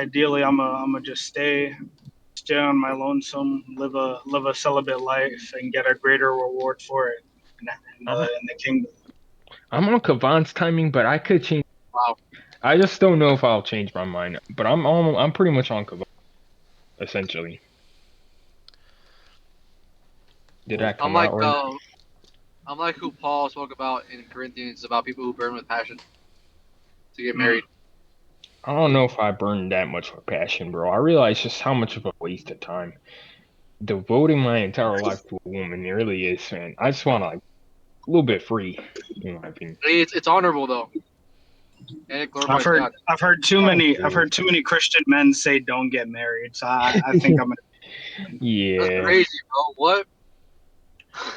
ideally, I'm gonna just stay on my lonesome, live a celibate life, and get a greater reward for it I'm in the kingdom. I'm on Kavan's timing, but I could change. Wow. I just don't know if I'll change my mind. But I'm pretty much on Kavan essentially. Did Well, that I'm come like out right? uh, I'm like who Paul spoke about in Corinthians about people who burn with passion to get Mm. married. I don't know if I burned that much with passion, bro. I realize just how much of a waste of time devoting my entire life to a woman it really is, man. I just want to like a little bit free, in my opinion. It's honorable though, and it glorifies God. Oh, I've true. heard too many Christian men say don't get married. So I think I'm gonna. That's Yeah, crazy, bro. What?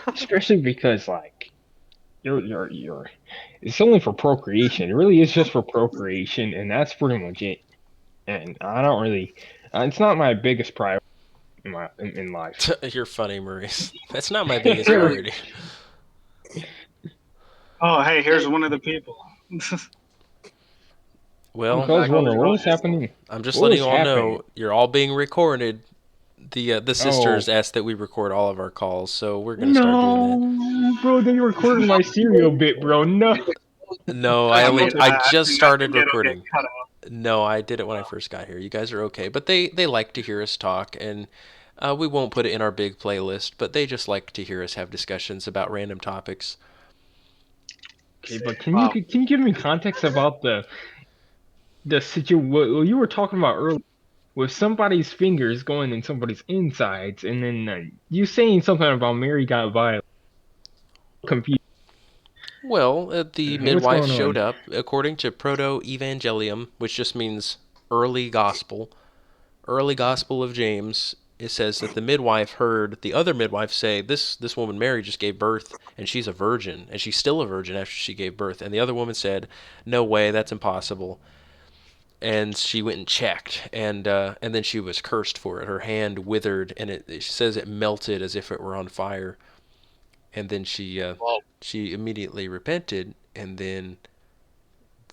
especially because like you're it's only for procreation. It really is just for procreation, and that's pretty much it. And I don't really, it's not my biggest priority in life. you're funny, Maurice. That's not my biggest Really? priority. Oh, hey, here's Hey, one of the people. Well, I was exactly. wondering what was Just happening. I'm just What letting was you all happening? know you're all being recorded. The sisters Oh asked that we record all of our calls, so we're gonna start doing that. no, bro! They recorded my serial bit, bro. No. No, Guys, I I just started think it'll get recording. cut out. No, I did it when I first got here. You guys are okay, but they like to hear us talk, and we won't put it in our big playlist, but they just like to hear us have discussions about random topics. Okay, but wow. can you give me context about the situation what you were talking about earlier with somebody's fingers going in somebody's insides, and then you saying something about Mary got violent? Confused. Well, the What's midwife going showed on? up according to Proto-Evangelium, which just means early gospel of James. It says that the midwife heard the other midwife say, this woman Mary just gave birth, and she's a virgin, and she's still a virgin after she gave birth." And the other woman said, "No way, that's impossible." And she went and checked, and then she was cursed for it. Her hand withered, and it says it melted as if it were on fire. And then Well, she immediately repented, and then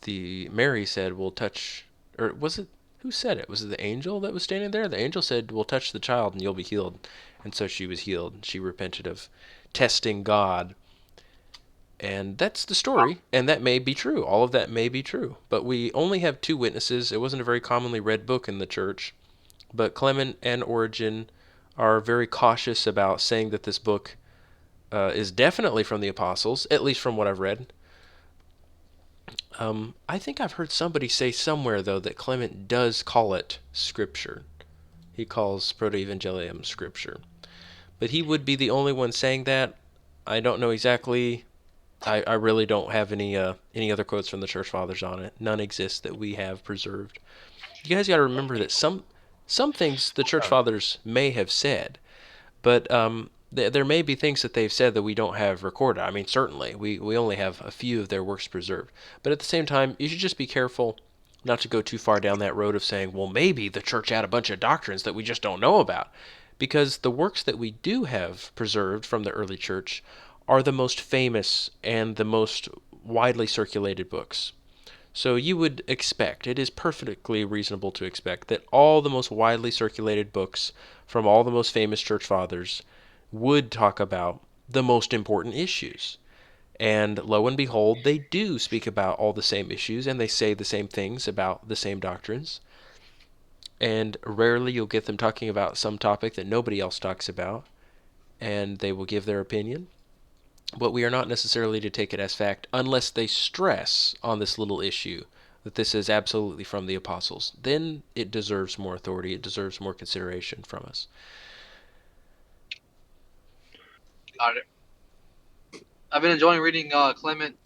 the Mary said, "We'll touch," or was it who said it? Was it the angel that was standing there? The angel said, "We'll touch the child, and you'll be healed." And so she was healed. She repented of testing God, and that's the story. And that may be true. All of that may be true. But we only have two witnesses. It wasn't a very commonly read book in the church, but Clement and Origen are very cautious about saying that this book is definitely from the apostles, at least from what I've read. I think I've heard somebody say somewhere, though, that Clement does call it Scripture. He calls Proto-Evangelium Scripture. But he would be the only one saying that. I don't know exactly. I really don't have any other quotes from the Church Fathers on it. None exist that we have preserved. You guys got to remember that some things the Church Fathers may have said, but there may be things that they've said that we don't have recorded. I mean, certainly, we only have a few of their works preserved. But at the same time, you should just be careful not to go too far down that road of saying, well, maybe the church had a bunch of doctrines that we just don't know about. Because the works that we do have preserved from the early church are the most famous and the most widely circulated books. So you would expect, it is perfectly reasonable to expect, that all the most widely circulated books from all the most famous church fathers would talk about the most important issues. And lo and behold, they do speak about all the same issues, and they say the same things about the same doctrines. And rarely you'll get them talking about some topic that nobody else talks about, and they will give their opinion. But we are not necessarily to take it as fact unless they stress on this little issue that this is absolutely from the apostles. Then it deserves more authority, it deserves more consideration from us. got it. I've been enjoying reading Clement's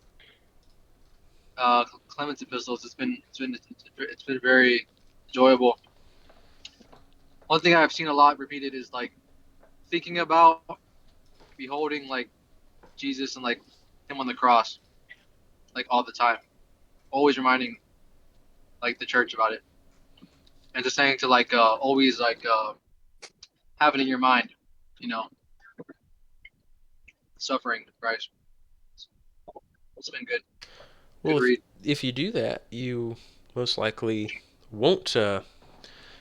epistles. It's been very enjoyable. One thing I've seen a lot repeated is like thinking about beholding like Jesus and like him on the cross like all the time. Always reminding like the church about it, and just saying to like always like have it in your mind, you know, suffering with Christ. It's been good. Well, Good read. if you do that, you most likely won't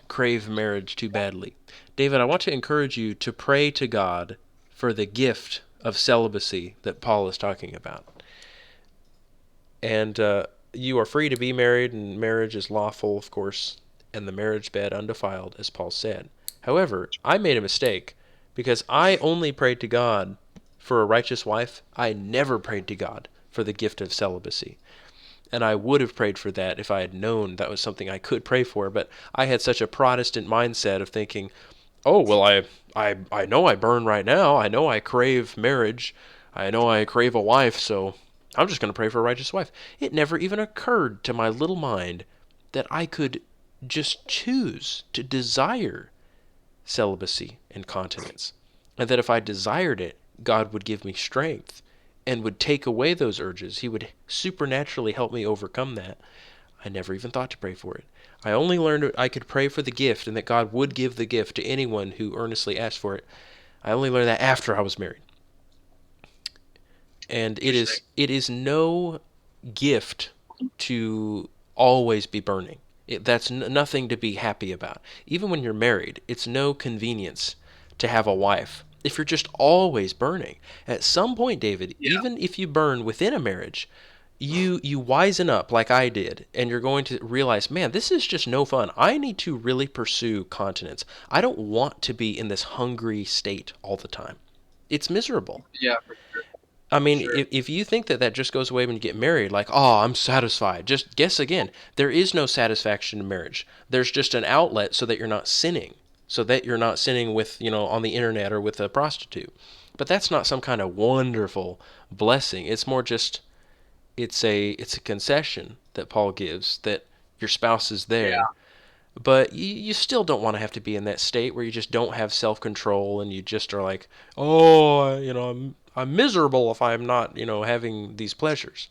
crave marriage too badly. David, I want to encourage you to pray to God for the gift of celibacy that Paul is talking about. And you are free to be married, and marriage is lawful, of course, and the marriage bed undefiled, as Paul said. However, I made a mistake because I only prayed to God for a righteous wife. I never prayed to God for the gift of celibacy. And I would have prayed for that if I had known that was something I could pray for, but I had such a Protestant mindset of thinking, oh, well, I know I burn right now. I know I crave marriage. I know I crave a wife, so I'm just going to pray for a righteous wife. It never even occurred to my little mind that I could just choose to desire celibacy and continence. And that if I desired it, God would give me strength and would take away those urges. He would supernaturally help me overcome that. I never even thought to pray for it. I only learned I could pray for the gift and that God would give the gift to anyone who earnestly asked for it. I only learned that after I was married. And it is no gift to always be burning. That's nothing to be happy about. Even when you're married, it's no convenience to have a wife if you're just always burning. At some point, David, Yeah. even if you burn within a marriage, you wisen up like I did, and you're going to realize, man, this is just no fun. I need to really pursue continence. I don't want to be in this hungry state all the time. It's miserable. Yeah, for I mean, sure. if you think that that just goes away when you get married, like, oh, I'm satisfied, just guess again. There is no satisfaction in marriage. There's just an outlet so that you're not sinning, so that you're not sinning with, on the internet or with a prostitute. But that's not some kind of wonderful blessing. It's more just it's a concession that Paul gives that your spouse is Yeah. there, but you still don't want to have to be in that state where you just don't have self-control and you just are like, oh, I'm miserable if I'm not, having these pleasures.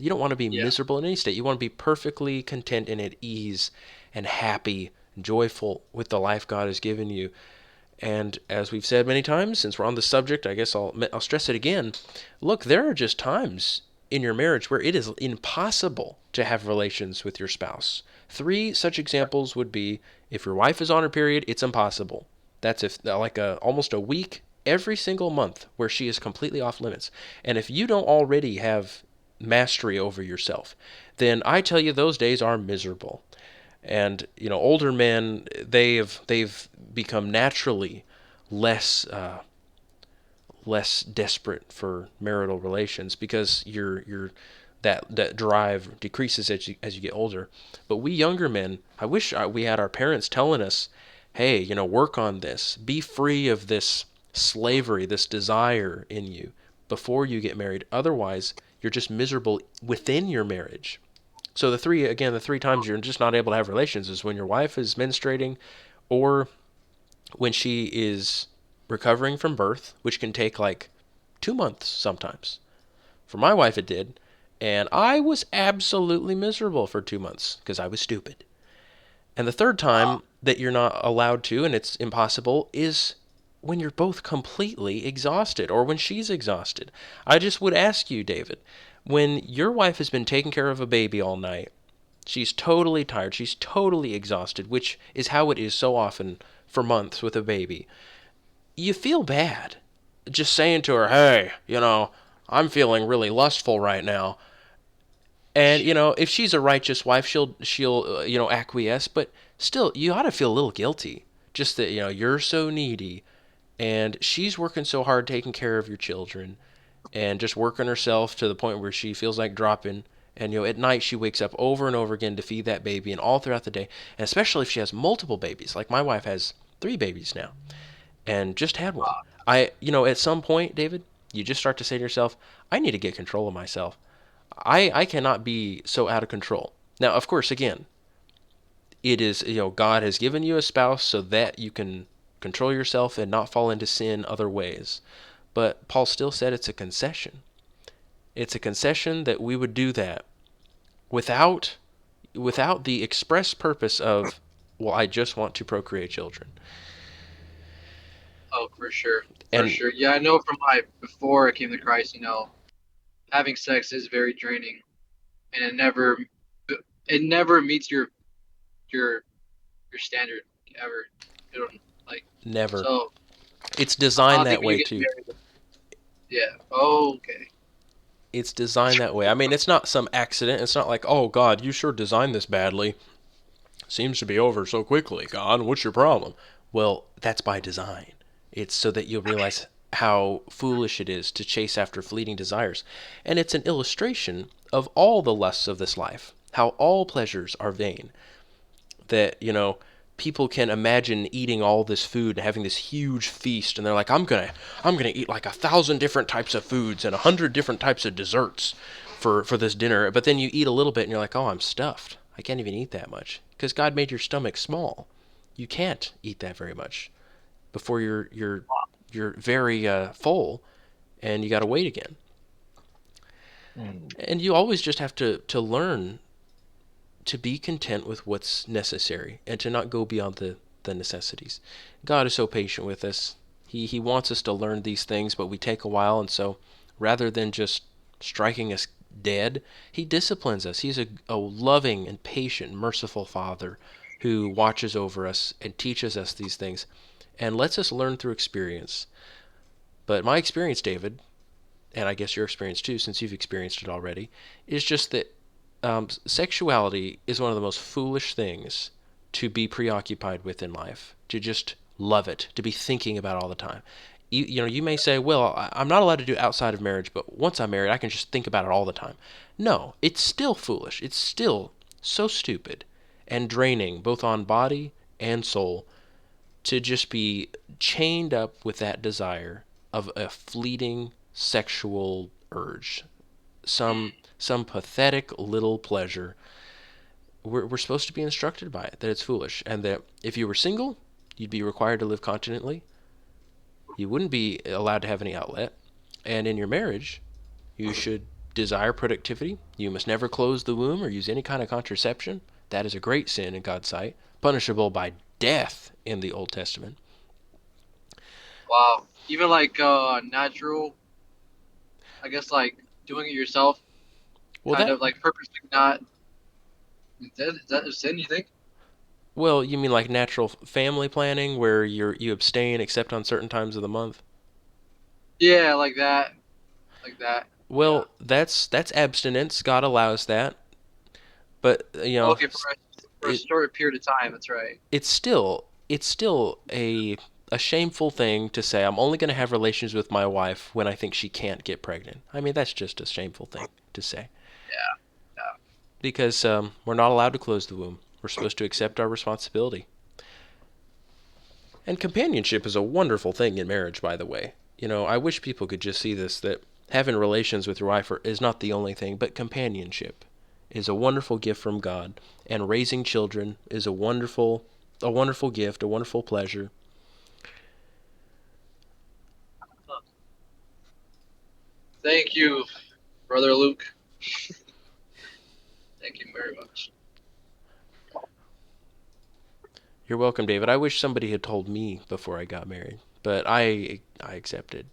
You don't want to be Yeah. miserable in any state. You want to be perfectly content and at ease and happy, joyful with the life God has given you. And as we've said many times, since we're on the subject, I guess I'll stress it again. Look, there are just times in your marriage where it is impossible to have relations with your spouse. Three such examples would be if your wife is on her period, it's impossible. That's if like almost a week every single month where she is completely off limits. And if you don't already have mastery over yourself, then I tell you those days are miserable. And older men, they've become naturally less less desperate for marital relations because you're that drive decreases as you get older. But we younger men, I wish we had our parents telling us, hey, work on this, be free of this slavery, this desire in you before you get married. Otherwise, you're just miserable within your marriage. So the three times you're just not able to have relations is when your wife is menstruating, or when she is recovering from birth, which can take like 2 months sometimes. For my wife, it did. And I was absolutely miserable for 2 months because I was stupid. And the third time that you're not allowed to, and it's impossible, is when you're both completely exhausted or when she's exhausted. I just would ask you, David, when your wife has been taking care of a baby all night, she's totally tired, she's totally exhausted, which is how it is so often for months with a baby. You feel bad just saying to her, hey, I'm feeling really lustful right now. And if she's a righteous wife, she'll acquiesce, but still you ought to feel a little guilty just that you're so needy and she's working so hard taking care of your children and just working herself to the point where she feels like dropping. And at night she wakes up over and over again to feed that baby, and all throughout the day, and especially if she has multiple babies, like my wife has 3 babies now and just had one. At some point, David, you just start to say to yourself, I need to get control of myself. I cannot be so out of control. Now, of course, again, it is, God has given you a spouse so that you can control yourself and not fall into sin other ways. But Paul still said it's a concession. It's a concession that we would do that without the express purpose of, well, I just want to procreate children. Oh, for sure. For And sure. Yeah, I know from before I came to Christ, having sex is very draining, and it never meets your your standard. ever. You don't like Never. so. It's I designed don't that think when way you get too. married. Yeah. Oh, okay. It's designed that way. I mean, it's not some accident. It's not like, oh God, you sure designed this badly. Seems to be over so quickly. God, what's your problem? Well, that's by design. It's so that you'll realize how foolish it is to chase after fleeting desires. And it's an illustration of all the lusts of this life, how all pleasures are vain. That, people can imagine eating all this food and having this huge feast, and they're like, I'm gonna eat like 1,000 different types of foods and 100 different types of desserts for this dinner. But then you eat a little bit and you're like, oh, I'm stuffed. I can't even eat that much because God made your stomach small. You can't eat that very much before you're very full, and you got to wait again. Mm. And you always just have to learn to be content with what's necessary and to not go beyond the necessities. God is so patient with us. He wants us to learn these things, but we take a while, and so rather than just striking us dead, He disciplines us. He's a loving and patient, merciful Father who watches over us and teaches us these things and lets us learn through experience. But my experience, David, and I guess your experience too, since you've experienced it already, is just that sexuality is one of the most foolish things to be preoccupied with in life, to just love it, to be thinking about all the time. You may say, well, I'm not allowed to do it outside of marriage, but once I'm married, I can just think about it all the time. No, it's still foolish. It's still so stupid and draining, both on body and soul, to just be chained up with that desire of a fleeting sexual urge, some pathetic little pleasure. We're supposed to be instructed by it that it's foolish, and that if you were single, you'd be required to live continently. You wouldn't be allowed to have any outlet, and in your marriage, you should desire productivity. You must never close the womb or use any kind of contraception. That is a great sin in God's sight, punishable by death in the Old Testament. Wow. Even like natural, I guess like doing it yourself, Well, kind that of like purposely not. Is that a sin? You think? well, you mean like natural family planning, where you abstain except on certain times of the month? Yeah, like that. Like that. Yeah. Well, that's abstinence. God allows that, but Okay, for a it short period of time. That's right. it's still a shameful thing to say. I'm only going to have relations with my wife when I think she can't get pregnant. I mean, that's just a shameful thing to say Yeah. Yeah. because we're not allowed to close the womb. We're supposed to accept our responsibility. And companionship is a wonderful thing in marriage, by the way. I wish people could just see this, that having relations with your wife is not the only thing, but companionship is a wonderful gift from God, and raising children is a wonderful gift, a wonderful pleasure. Thank you, brother Luke. Thank you very much. You're welcome, David. I wish somebody had told me before I got married, but I accepted.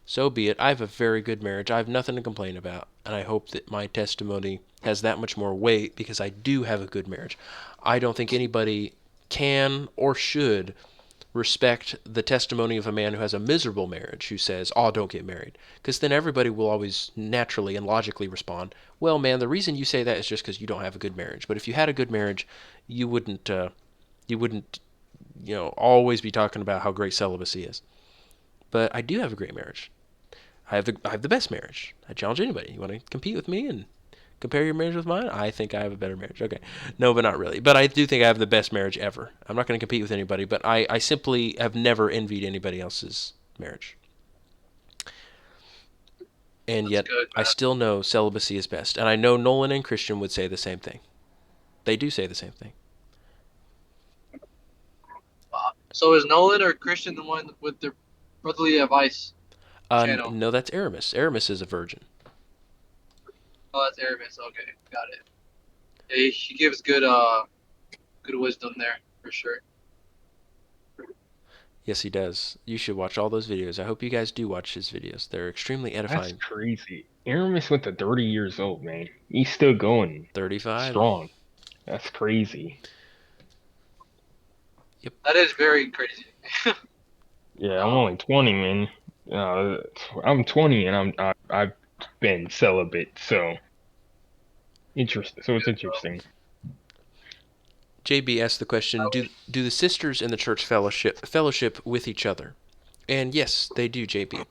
So be it. I have a very good marriage. I have nothing to complain about, and I hope that my testimony has that much more weight because I do have a good marriage. I don't think anybody can or should respect the testimony of a man who has a miserable marriage who says, "Oh, don't get married," because then everybody will always naturally and logically respond, "Well, man, the reason you say that is just because you don't have a good marriage. But if you had a good marriage, you wouldn't always be talking about how great celibacy is." But I do have a great marriage. I have the best marriage. I challenge anybody. You want to compete with me and compare your marriage with mine? I think I have a better marriage. Okay. No, but not really. But I do think I have the best marriage ever. I'm not going to compete with anybody, but I simply have never envied anybody else's marriage. And That's yet, good, I man. still know celibacy is best. And I know Nolan and Christian would say the same thing. They do say the same thing. So is Nolan or Christian the one with the brotherly advice channel? No, that's Aramis. Aramis is a virgin. Oh, that's Aramis. Okay, got it. Yeah, he gives good wisdom there for sure. Yes, he does. You should watch all those videos. I hope you guys do watch his videos. They're extremely That's edifying. crazy. Aramis went to 30 years old, man. He's still going 35. strong. That's crazy. That is very crazy. Yeah, I'm only 20, man. I'm 20 and I've been celibate, so interesting. So it's interesting. JB asked the question, do the sisters in the church fellowship with each other? And yes, they do, JB.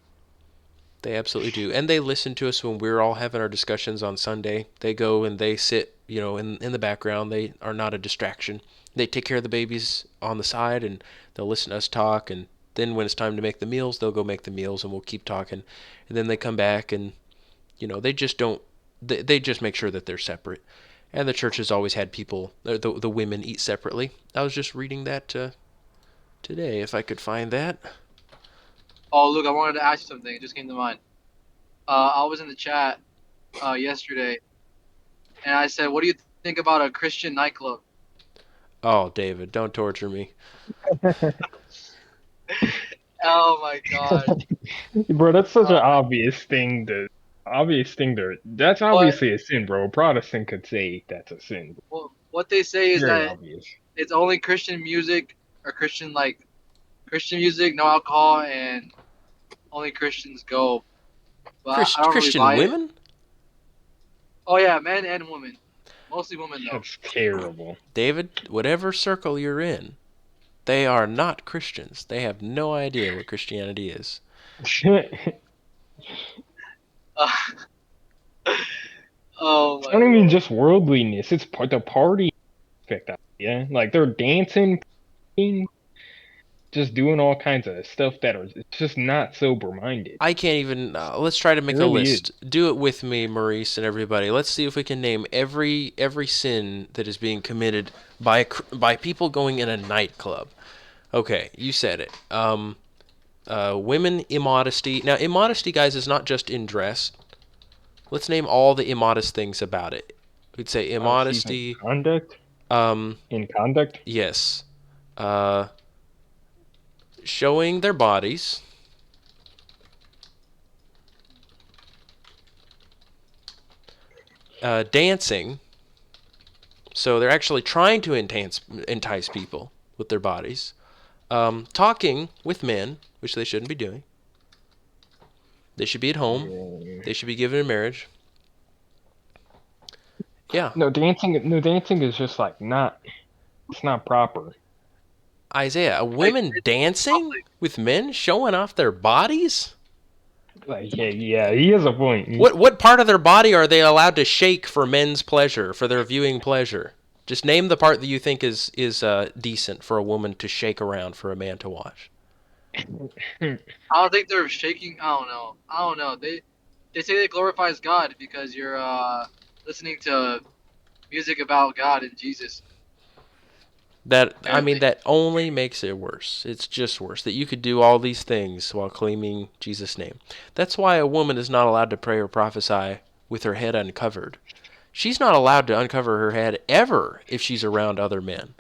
They absolutely do. And they listen to us when we're all having our discussions on Sunday. They go and they sit, in the background. They are not a distraction. They take care of the babies on the side and they'll listen to us talk. And then when it's time to make the meals, they'll go make the meals and we'll keep talking. And then they come back and, they just don't, they just make sure that they're separate. And the church has always had people, the women eat separately. I was just reading that today, if I could find that. Oh, look, I wanted to ask you something. It just came to mind. I was in the chat yesterday, and I said, "What do you think about a Christian nightclub?" Oh, David, don't torture me. Oh my God! Bro, that's such an Uh, obvious thing to, that's but obviously a sin, bro. A Protestant could say that's a sin. what they say is Very that obvious. it's only Christian music or Christian music, no alcohol, and only Christians go. But I don't really Christian buy it. women? Oh yeah, men and women, mostly women though. That's terrible. David, whatever circle you're in, they are not Christians. They have no idea what Christianity is. Uh, oh It's my not even Lord! just worldliness, it's the party aspect of it, yeah? Like they're dancing, just doing all kinds of stuff that are, it's just not sober minded. I can't even. Let's try to It make a really is. list. Do it with me, Maurice, and everybody. Let's see if we can name every sin that is being committed by people going in a nightclub. Okay, you said it. Women immodesty. Now, immodesty, guys, is not just in dress. Let's name all the immodest things about it. We'd say She's immodesty. Um, in conduct. yes. Uh, showing their bodies. Dancing. So they're actually trying to entice people with their bodies. Talking with men, which they shouldn't be doing. They should be at home. Yeah. They should be given in marriage. Yeah. No dancing is just like not, it's not proper. Isaiah, Like women it's dancing public. with men showing off their bodies? Like, yeah, he has a point. What part of their body are they allowed to shake for men's pleasure, for their viewing pleasure? Just name the part that you think is decent for a woman to shake around for a man to watch. I don't think they're shaking. I don't know. I don't know. They say it glorifies God because you're listening to music about God and Jesus. Apparently. That only makes it worse. It's just worse that you could do all these things while claiming Jesus' name. That's why a woman is not allowed to pray or prophesy with her head uncovered. She's not allowed to uncover her head ever if she's around other men.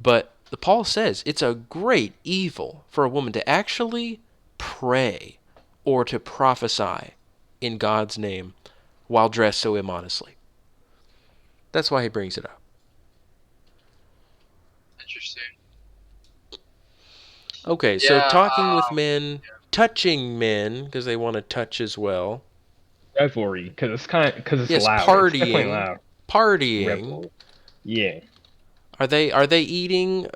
But Paul says it's a great evil for a woman to actually pray or to prophesy in God's name while dressed so immodestly. That's why he brings it up. Interesting. Okay, so Yeah. talking with men, touching men because they want to touch as well. Revelry, because it's Yes, loud. It's definitely partying, loud. partying. Revelry. Yeah. Are they eating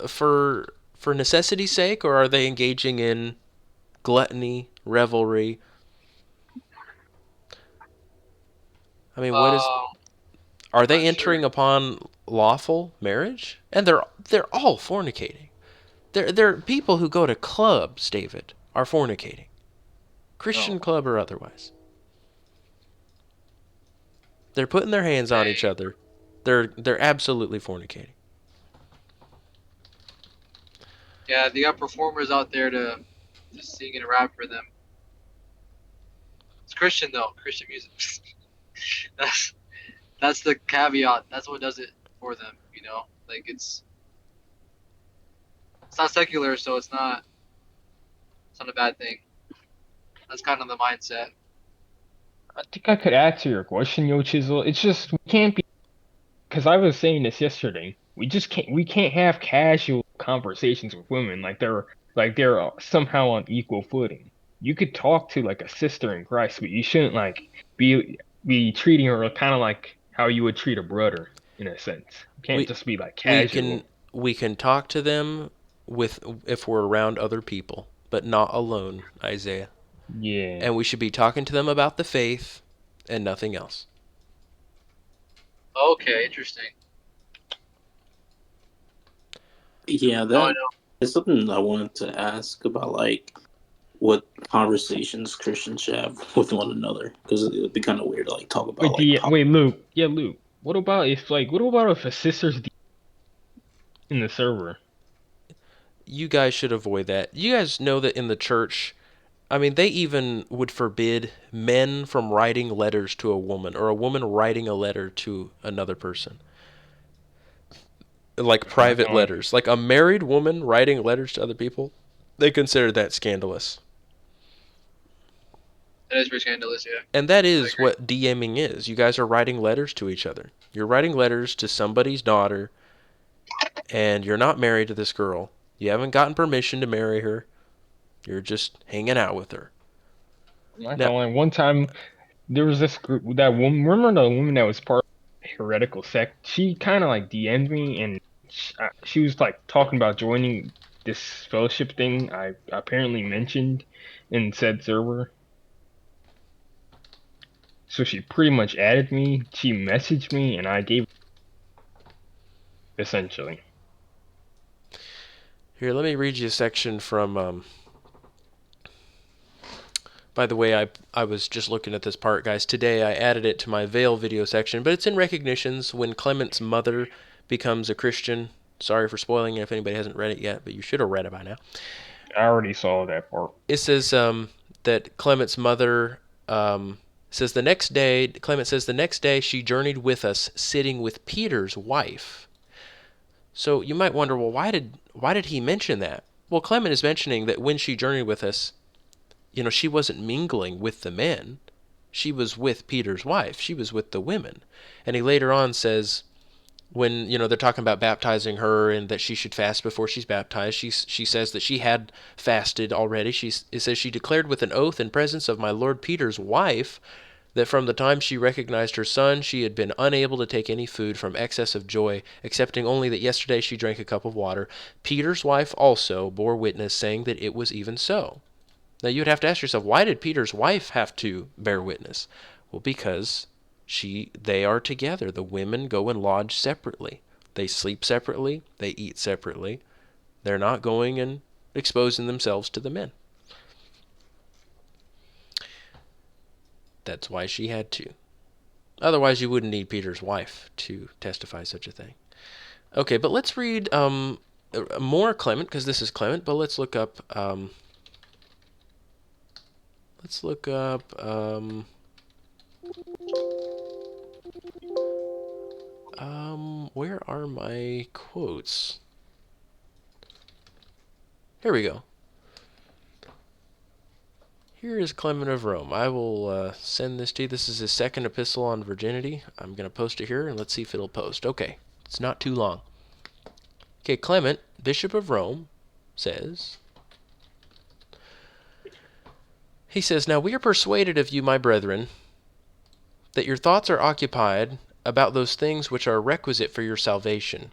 for necessity's sake, or are they engaging in gluttony, revelry? I mean, Um. are they Not sure. entering upon lawful marriage? And they're all fornicating. They're people who go to clubs, David, are fornicating. Christian Oh. club or otherwise. They're putting their hands on each Dang. other. They're absolutely fornicating. Yeah, they got performers out there to sing and rap for them. It's Christian though. Christian music. that's that's the caveat. That's what does it for them. Like it's not secular, so it's not a bad thing. That's kind of the mindset. I think I could answer your question, Yo Chisel. It's just we can't be, because I was saying this yesterday. we can't have casual conversations with women like they're somehow on equal footing. You could talk to like a sister in Christ, but you shouldn't like be treating her kind of like how you would treat a brother in a sense. You can't We just be like we casual. can we can talk to them with if we're around other people, but not alone, Isaiah. Yeah. And we should be talking to them about the faith and nothing else. Okay, interesting. Yeah, No, I that know. is something I wanted to ask about, like what conversations Christians should have with one another, because it would be kind of weird to like talk about like Wait, Luke. Yeah, Luke. What about if a sister's in the server? You guys should avoid that. You guys know that in the church, I mean, they even would forbid men from writing letters to a woman or a woman writing a letter to another person. Like I private don't. letters. Like a married woman writing letters to other people, they consider that scandalous. That is pretty scandalous, yeah. And that I is agree. what DMing is. You guys are writing letters to each other. You're writing letters to somebody's daughter, and you're not married to this girl. You haven't gotten permission to marry her. You're just hanging out with her. I Now, don't like one time there was this group that woman. Remember the woman that was part of the heretical sect? She kind of like DM'd me, and she was like talking about joining this fellowship thing I apparently mentioned in said server. So she pretty much added me. She messaged me, and I gave essentially. here, let me read you a section from. By the way, I was just looking at this part, guys. Today I added it to my Veil video section, but it's in recognitions when Clement's mother becomes a Christian. Sorry for spoiling it if anybody hasn't read it yet, but you should have read it by now. I already saw that part. It says that Clement's mother says the next day, Clement says the next day she journeyed with us, sitting with Peter's wife. So you might wonder, well, why did he mention that? Well, Clement is mentioning that when she journeyed with us, she wasn't mingling with the men. She was with Peter's wife. She was with the women. And he later on says, when they're talking about baptizing her and that she should fast before she's baptized, she says that she had fasted already. It says she declared with an oath in presence of my Lord Peter's wife that from the time she recognized her son, she had been unable to take any food from excess of joy, excepting only that yesterday she drank a cup of water. Peter's wife also bore witness, saying that it was even so. Now you would have to ask yourself, why did Peter's wife have to bear witness? Well, because they are together. The women go and lodge separately. They sleep separately. They eat separately. They're not going and exposing themselves to the men. That's why she had to. Otherwise, you wouldn't need Peter's wife to testify such a thing. Okay, but let's read more Clement, because this is Clement, but let's look up... where are my quotes? Here we go. Here is Clement of Rome. I will send this to you. This is his second epistle on virginity. I'm going to post it here, and let's see if it'll post. Okay, it's not too long. Okay, Clement, Bishop of Rome, says... He says, "Now we are persuaded of you, my brethren, that your thoughts are occupied about those things which are requisite for your salvation.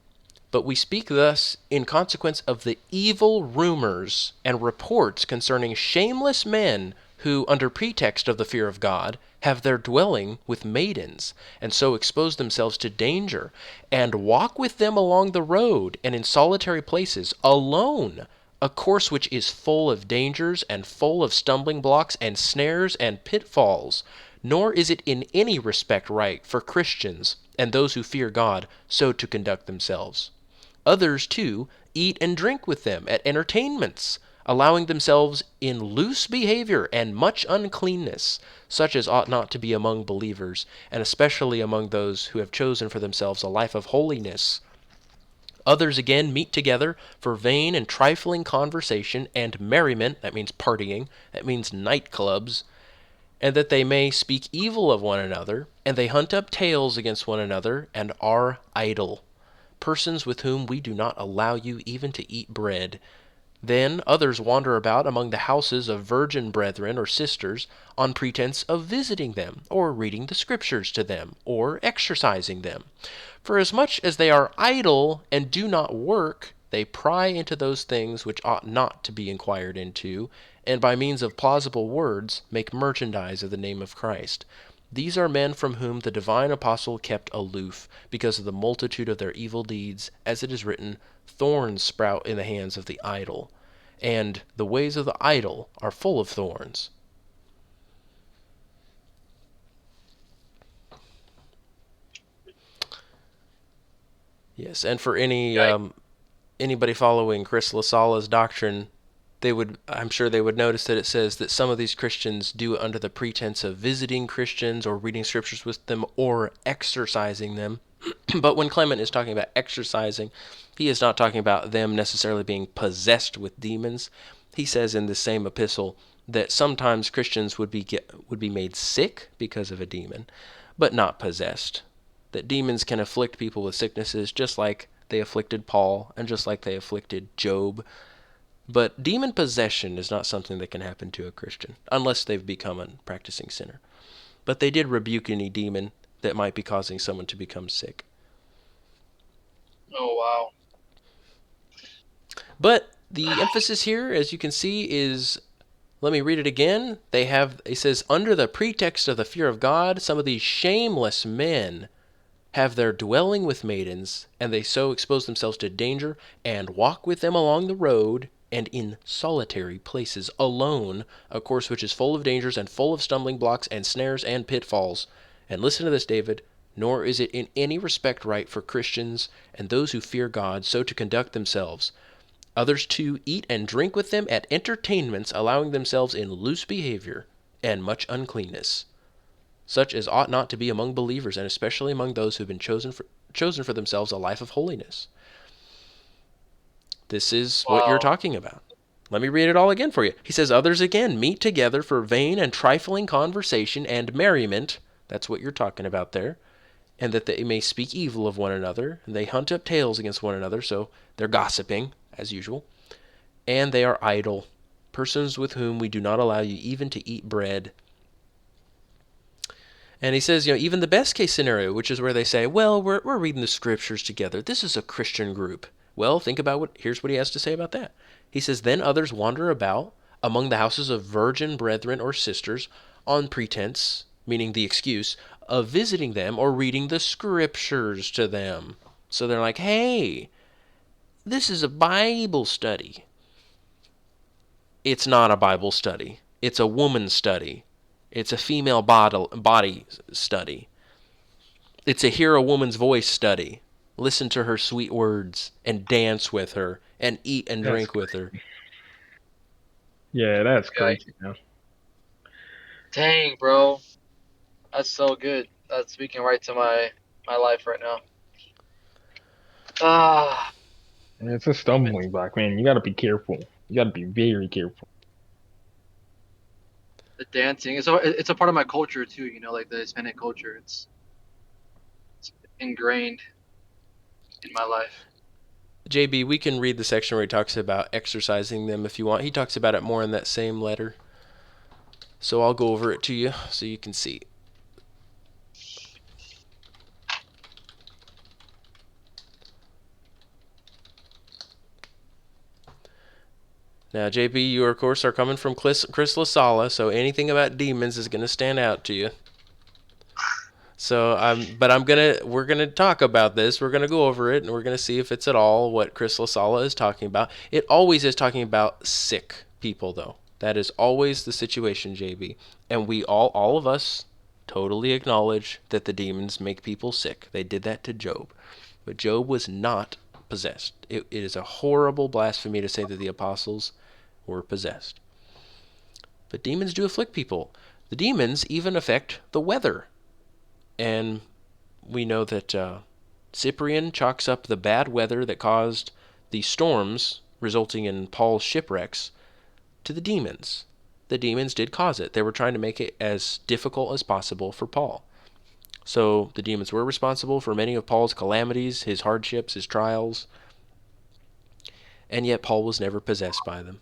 But we speak thus in consequence of the evil rumors and reports concerning shameless men who, under pretext of the fear of God, have their dwelling with maidens, and so expose themselves to danger, and walk with them along the road and in solitary places, alone, a course which is full of dangers and full of stumbling blocks and snares and pitfalls. Nor is it in any respect right for Christians and those who fear God so to conduct themselves. Others, too, eat and drink with them at entertainments, allowing themselves in loose behavior and much uncleanness, such as ought not to be among believers, and especially among those who have chosen for themselves a life of holiness. Others again meet together for vain and trifling conversation and merriment, that means partying, that means nightclubs, and that they may speak evil of one another, and they hunt up tales against one another, and are idle. persons with whom we do not allow you even to eat bread. Then others wander about among the houses of virgin brethren or sisters on pretense of visiting them, or reading the Scriptures to them, or exercising them. For as much as they are idle and do not work, they pry into those things which ought not to be inquired into, and by means of plausible words make merchandise of the name of Christ. These are men from whom the divine apostle kept aloof, because of the multitude of their evil deeds, as it is written, thorns sprout in the hands of the idle, and the ways of the idle are full of thorns. Yes, and for anybody following Chris LaSala's doctrine, I'm sure they would notice that it says that some of these Christians do it under the pretense of visiting Christians or reading scriptures with them or exercising them. But when Clement is talking about exercising, he is not talking about them necessarily being possessed with demons. He says in the same epistle that sometimes Christians would be made sick because of a demon, but not possessed. That demons can afflict people with sicknesses just like they afflicted Paul and just like they afflicted Job. But demon possession is not something that can happen to a Christian unless they've become a practicing sinner. But they did rebuke any demon that might be causing someone to become sick. Oh, wow. But the emphasis here, as you can see, is, let me read it again. It says, under the pretext of the fear of God, some of these shameless men have their dwelling with maidens, and they so expose themselves to danger, and walk with them along the road, and in solitary places, alone, a course which is full of dangers, and full of stumbling blocks, and snares, and pitfalls. And listen to this, David, nor is it in any respect right for Christians, and those who fear God, so to conduct themselves. Others too eat and drink with them at entertainments, allowing themselves in loose behavior, and much uncleanness, such as ought not to be among believers, and especially among those who have been chosen for themselves a life of holiness. This is what you're talking about. Let me read it all again for you. He says, others again meet together for vain and trifling conversation and merriment. That's what you're talking about there. And that they may speak evil of one another. And they hunt up tales against one another, so they're gossiping, as usual. And they are idle, persons with whom we do not allow you even to eat bread. And he says, even the best case scenario, which is where they say, well, we're reading the scriptures together. This is a Christian group. Well, think about here's what he has to say about that. He says, then others wander about among the houses of virgin brethren or sisters on pretense, meaning the excuse, of visiting them or reading the scriptures to them. So they're like, hey, this is a Bible study. It's not a Bible study. It's a woman study. It's a female body study. It's a hear a woman's voice study. Listen to her sweet words and dance with her and eat and drink with her. Yeah, that's crazy. Dang, bro. That's so good. That's speaking right to my life right now. It's a stumbling block, man. You got to be careful. You got to be very careful. The dancing. It's a part of my culture too, like the Hispanic culture. It's ingrained in my life. JB, we can read the section where he talks about exercising them if you want. He talks about it more in that same letter. So I'll go over it to you so you can see. Now, JB, you, of course, are coming from Chris LaSala, so anything about demons is going to stand out to you. So, we're gonna talk about this. We're gonna go over it, and we're gonna see if it's at all what Chris LaSala is talking about. It always is talking about sick people, though. That is always the situation, JB. And we all of us, totally acknowledge that the demons make people sick. They did that to Job, but Job was not possessed. It is a horrible blasphemy to say that the apostles were possessed. But demons do afflict people. The demons even affect the weather. And we know that Cyprian chalks up the bad weather that caused the storms resulting in Paul's shipwrecks to the demons. The demons did cause it. They were trying to make it as difficult as possible for Paul. So the demons were responsible for many of Paul's calamities, his hardships, his trials, and yet Paul was never possessed by them.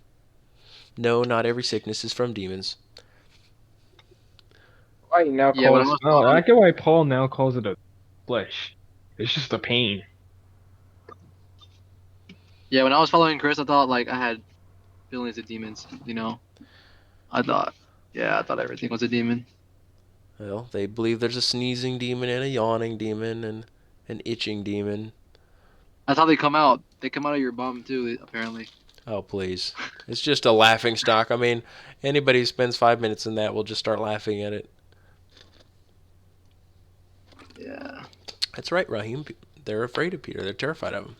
No, not every sickness is from demons. Why now Yeah, when I calls was no, following, I get why Paul now calls it a flesh. It's just a pain. yeah, when I was following Chris, I thought like I had feelings of demons. I thought, yeah, I thought everything was a demon. Well, they believe there's a sneezing demon and a yawning demon and an itching demon. That's how they come out. They come out of your bum too, apparently. Oh, please. It's just a laughing stock. I mean, anybody who spends 5 minutes in that will just start laughing at it. Yeah. That's right, Raheem. They're afraid of Peter. They're terrified of him.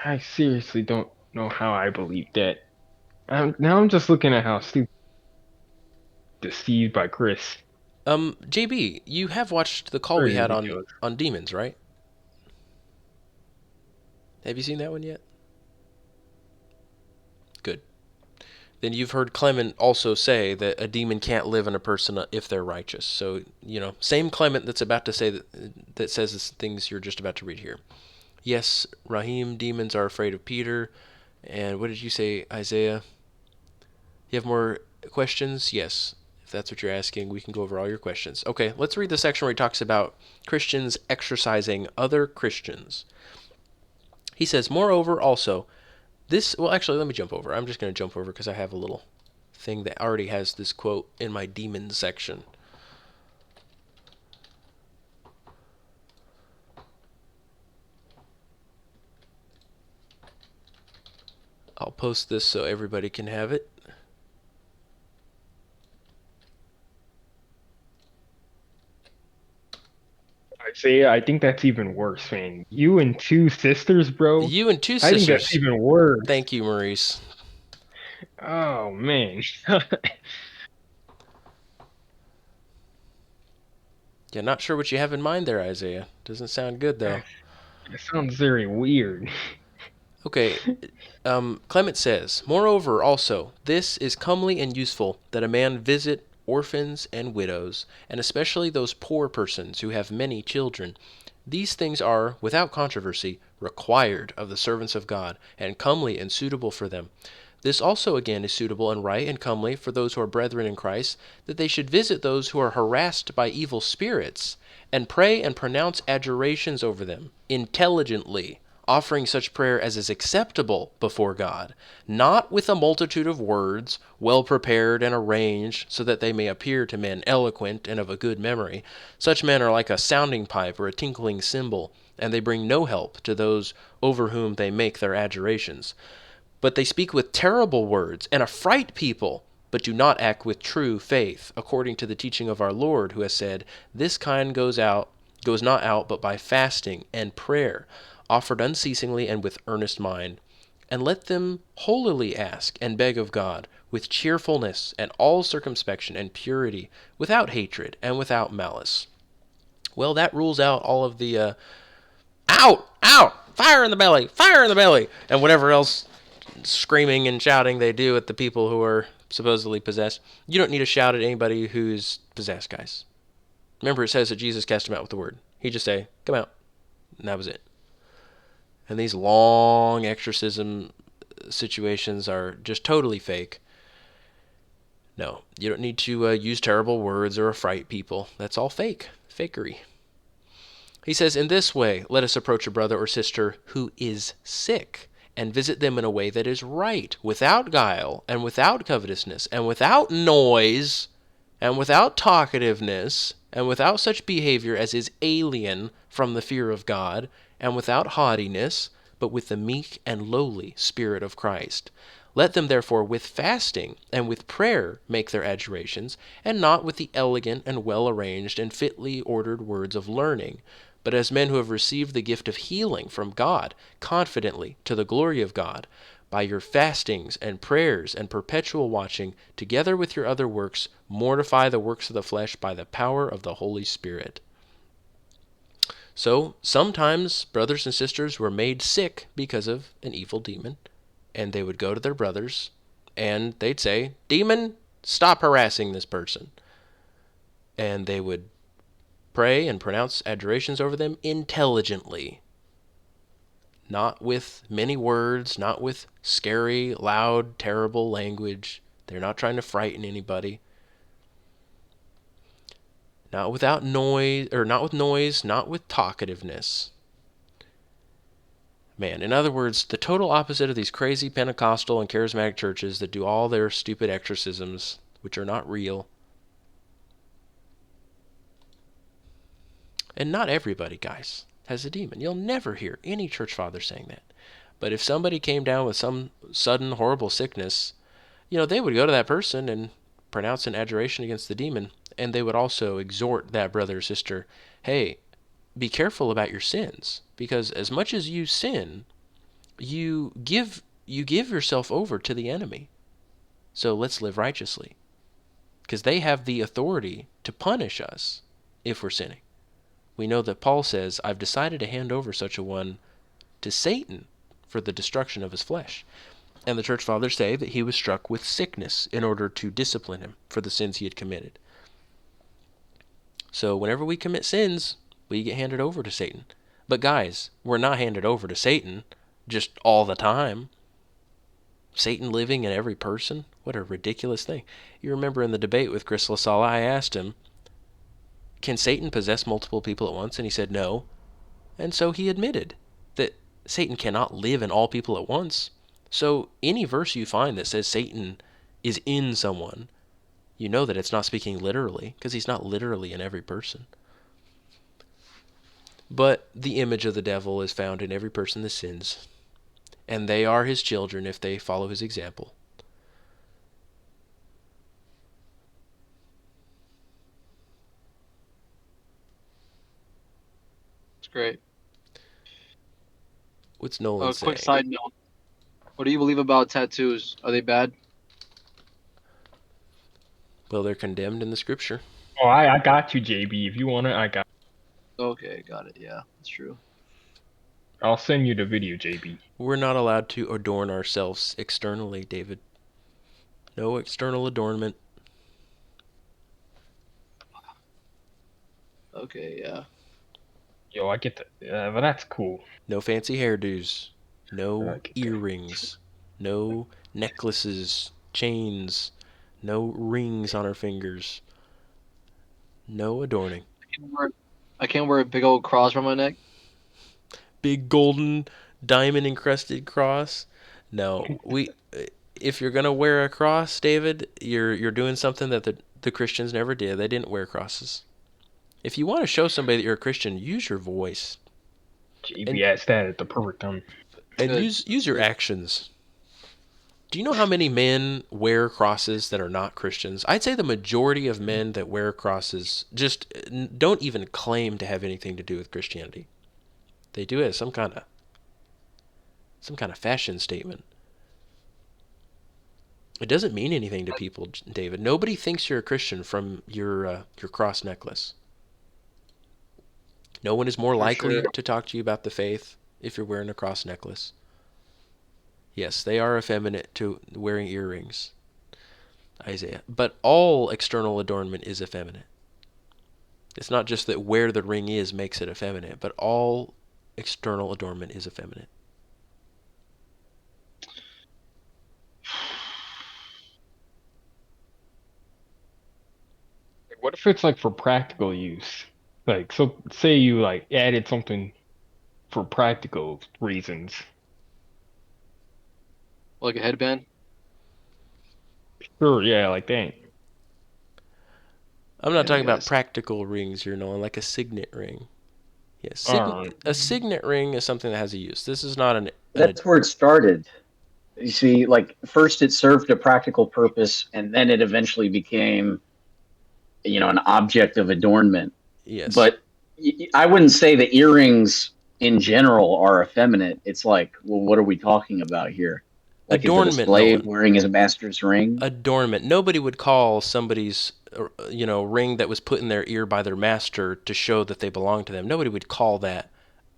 I seriously don't know how I believe that. Now I'm just looking at how stupid deceived by Chris. JB, you have watched the call we Very had ridiculous. on demons, right? Have you seen that one yet? Good. Then you've heard Clement also say that a demon can't live in a person if they're righteous. So, same Clement that's about to say that says the things you're just about to read here. Yes, Raheem, demons are afraid of Peter. And what did you say, Isaiah? You have more questions? Yes. If that's what you're asking, we can go over all your questions. Okay, let's read the section where he talks about Christians exorcising other Christians. He says, moreover, also, actually, let me jump over. I'm just going to jump over because I have a little thing that already has this quote in my demons section. I'll post this so everybody can have it. Isaiah, I think that's even worse, man. You and two sisters, bro. You and two I think that's sisters. even worse. Thank you, Maurice. Oh man. Yeah, not sure what you have in mind there, Isaiah. Doesn't sound good, though. That sounds very weird. Okay, Clement says, moreover, also, this is comely and useful, that a man visit orphans and widows, and especially those poor persons who have many children. These things are, without controversy, required of the servants of God, and comely and suitable for them. This also again is suitable and right and comely for those who are brethren in Christ, that they should visit those who are harassed by evil spirits, and pray and pronounce adjurations over them, intelligently, offering such prayer as is acceptable before God, not with a multitude of words, well prepared and arranged, so that they may appear to men eloquent and of a good memory. Such men are like a sounding pipe or a tinkling cymbal, and they bring no help to those over whom they make their adjurations. But they speak with terrible words and affright people, but do not act with true faith, according to the teaching of our Lord, who has said, this kind goes not out but by fasting and prayer, offered unceasingly and with earnest mind. And let them holily ask and beg of God, with cheerfulness and all circumspection and purity, without hatred and without malice. Well, that rules out all of the out, fire in the belly, and whatever else screaming and shouting they do at the people who are supposedly possessed. You don't need to shout at anybody who's possessed, guys. Remember, it says that Jesus cast them out with the word. He just say, come out. And that was it. And these long exorcism situations are just totally fake. No, you don't need to use terrible words or affright people. That's all fake. Fakery. He says, in this way, let us approach a brother or sister who is sick, and visit them in a way that is right, without guile, and without covetousness, and without noise, and without talkativeness, and without such behavior as is alien from the fear of God, and without haughtiness, but with the meek and lowly Spirit of Christ. Let them therefore with fasting and with prayer make their adjurations, and not with the elegant and well-arranged and fitly ordered words of learning, but as men who have received the gift of healing from God, confidently, to the glory of God, by your fastings and prayers and perpetual watching, together with your other works, mortify the works of the flesh by the power of the Holy Spirit. So, sometimes brothers and sisters were made sick because of an evil demon, and they would go to their brothers, and they'd say, demon, stop harassing this person. And they would pray and pronounce adjurations over them intelligently. Not with many words, not with scary, loud, terrible language. They're not trying to frighten anybody. Not without noise, or not with noise, not with talkativeness. Man, in other words, the total opposite of these crazy Pentecostal and charismatic churches that do all their stupid exorcisms, which are not real. And not everybody, guys, has a demon. You'll never hear any church father saying that. But if somebody came down with some sudden horrible sickness, they would go to that person and pronounce an adjuration against the demon, and they would also exhort that brother or sister, hey, be careful about your sins, because as much as you sin, you give yourself over to the enemy. So let's live righteously, because they have the authority to punish us if we're sinning. We know that Paul says, I've decided to hand over such a one to Satan for the destruction of his flesh. And the church fathers say that he was struck with sickness in order to discipline him for the sins he had committed. So whenever we commit sins, we get handed over to Satan. But guys, we're not handed over to Satan just all the time. Satan living in every person? What a ridiculous thing. You remember in the debate with Chris LaSala, I asked him, can Satan possess multiple people at once? And he said no. And so he admitted that Satan cannot live in all people at once. So any verse you find that says Satan is in someone, you know that it's not speaking literally, because he's not literally in every person. But the image of the devil is found in every person that sins, and they are his children if they follow his example. It's great. What's Nolan saying? Quick side note. What do you believe about tattoos? Are they bad? Well, they're condemned in the scripture. Oh, I got you, JB. If you want it, I got. Okay, got it. Yeah, that's true. I'll send you the video, JB. We're not allowed to adorn ourselves externally, David. No external adornment. Okay, yeah. Yo, I get that. But that's cool. No fancy hairdos. No Okay. earrings. No necklaces, chains. No rings on our fingers. No adorning. I can't wear a big old cross around my neck. Big golden diamond encrusted cross. No, if you're gonna wear a cross, David, you're doing something that the Christians never did. They didn't wear crosses. If you want to show somebody that you're a Christian, use your voice. JB asked that at the perfect time. And Good. use your actions. Do you know how many men wear crosses that are not Christians? I'd say the majority of men that wear crosses just don't even claim to have anything to do with Christianity. They do it as some kind of fashion statement. It doesn't mean anything to people, David. Nobody thinks you're a Christian from your cross necklace. No one is more likely to talk to you about the faith if you're wearing a cross necklace. Yes, they are effeminate to wearing earrings, Isaiah. But all external adornment is effeminate. It's not just that where the ring is makes it effeminate, but all external adornment is effeminate. What if it's like for practical use? Like, so say you like added something for practical reasons. Like a headband? Sure, yeah, like that. I'm not Yeah, talking about yes. practical rings, like a signet ring. Yes, Alright. a signet ring is something that has a use. This is not That's where it started. You see, like first it served a practical purpose, and then it eventually became, an object of adornment. yes. But I wouldn't say the earrings in general are effeminate. It's like, well, what are we talking about here? Like, is it a Adornment, slave Nolan. wearing his master's ring? Adornment. Nobody would call somebody's ring that was put in their ear by their master to show that they belong to them. Nobody would call that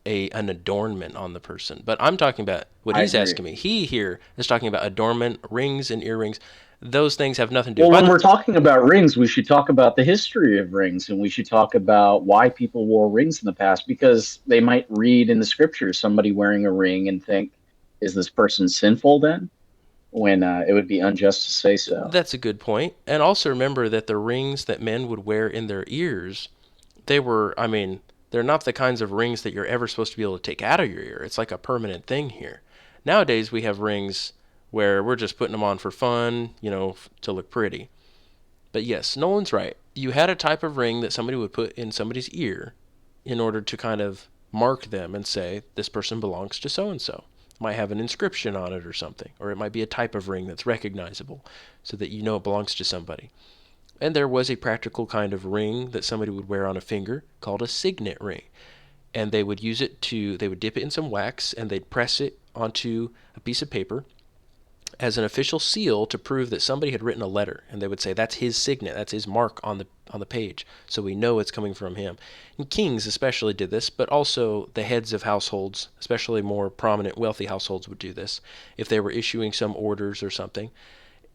an adornment on the person. But I'm talking about what I he's agree. asking me. He here is talking about adornment, rings and earrings. Those things have nothing to do. Well, By when the we're talking about rings, we should talk about the history of rings, and we should talk about why people wore rings in the past, because they might read in the scriptures somebody wearing a ring and think, is this person sinful then? When it would be unjust to say so. That's a good point. And also remember that the rings that men would wear in their ears, they were, I mean, they're not the kinds of rings that you're ever supposed to be able to take out of your ear. It's like a permanent thing here. Nowadays we have rings where we're just putting them on for fun, to look pretty. But yes, Nolan's right. You had a type of ring that somebody would put in somebody's ear in order to kind of mark them and say, this person belongs to so and so. Might have an inscription on it or something, or it might be a type of ring that's recognizable so that you know it belongs to somebody. And there was a practical kind of ring that somebody would wear on a finger called a signet ring. And they would they would dip it in some wax and they'd press it onto a piece of paper as an official seal to prove that somebody had written a letter, and they would say that's his signet, that's his mark on the page, so we know it's coming from him. And kings especially did this, but also the heads of households, especially more prominent wealthy households, would do this if they were issuing some orders or something,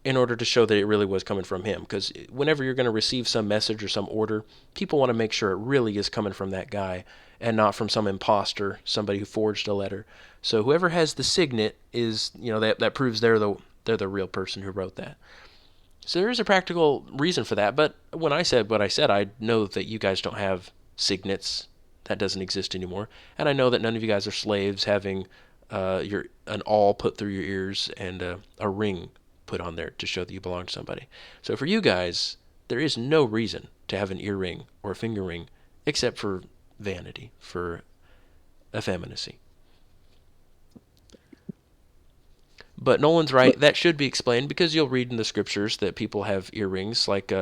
in order to show that it really was coming from him. Because whenever you're going to receive some message or some order, people want to make sure it really is coming from that guy and not from some imposter, somebody who forged a letter. So whoever has the signet is, that proves they're the real person who wrote that. So there is a practical reason for that. But when I said what I said, I know that you guys don't have signets. That doesn't exist anymore. And I know that none of you guys are slaves having an awl put through your ears and a ring put on there to show that you belong to somebody. So for you guys, there is no reason to have an earring or a finger ring except for vanity, for effeminacy. But Nolan's right. That should be explained because you'll read in the scriptures that people have earrings, like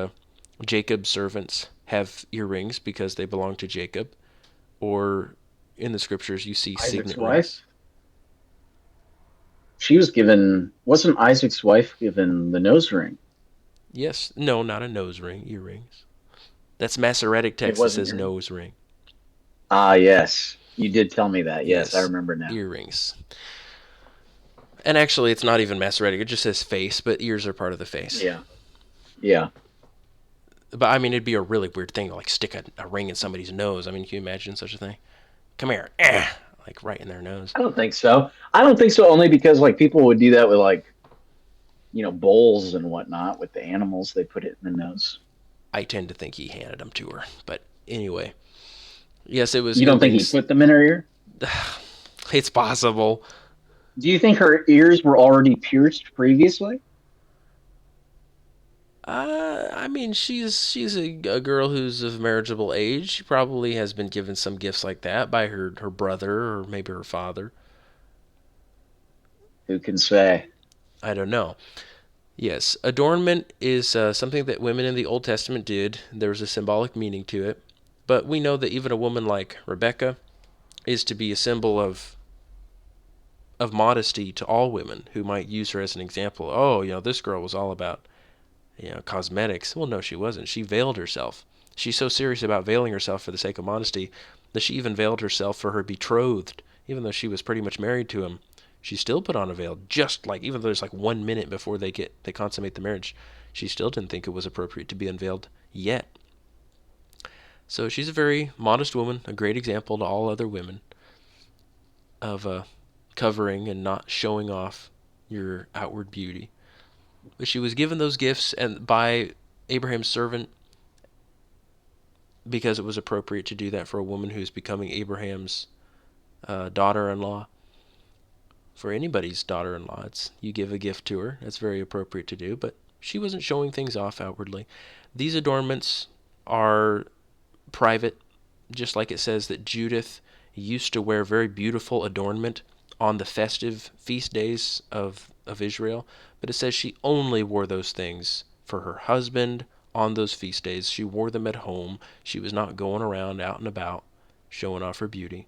Jacob's servants have earrings because they belong to Jacob. Or in the scriptures, you see Isaac's signet wife? rings. Wasn't Isaac's wife given the nose ring? Yes. No, not a nose ring. Earrings. That's Masoretic It text that wasn't says her. nose ring. Ah, yes. You did tell me that. Yes, I Yes. remember now. Earrings. And actually, it's not even Masoretic. It just says face, but ears are part of the face. Yeah. Yeah. But I mean, it'd be a really weird thing to like stick a ring in somebody's nose. I mean, can you imagine such a thing? Come here. Like right in their nose. I don't think so. I don't think so, only because like people would do that with like, bowls and whatnot with the animals. They put it in the nose. I tend to think he handed them to her. But anyway. Yes, it was You don't think he earrings. put them in her ear? It's possible. Do you think her ears were already pierced previously? I mean, she's a girl who's of marriageable age. She probably has been given some gifts like that by her brother or maybe her father. Who can say? I don't know. Yes, adornment is something that women in the Old Testament did. There was a symbolic meaning to it. But we know that even a woman like Rebecca is to be a symbol of modesty to all women who might use her as an example. Oh, this girl was all about cosmetics. Well, no, she wasn't. She veiled herself. She's so serious about veiling herself for the sake of modesty that she even veiled herself for her betrothed. Even though she was pretty much married to him, she still put on a veil. Just like, even though there's like 1 minute before they consummate the marriage, she still didn't think it was appropriate to be unveiled yet. So she's a very modest woman, a great example to all other women of covering and not showing off your outward beauty. But she was given those gifts and by Abraham's servant because it was appropriate to do that for a woman who's becoming Abraham's daughter-in-law. For anybody's daughter-in-law, you give a gift to her. That's very appropriate to do, but she wasn't showing things off outwardly. These adornments are private, just like it says that Judith used to wear very beautiful adornment on the festive feast days of Israel, but it says she only wore those things for her husband on those feast days. She wore them at home. She was not going around out and about showing off her beauty.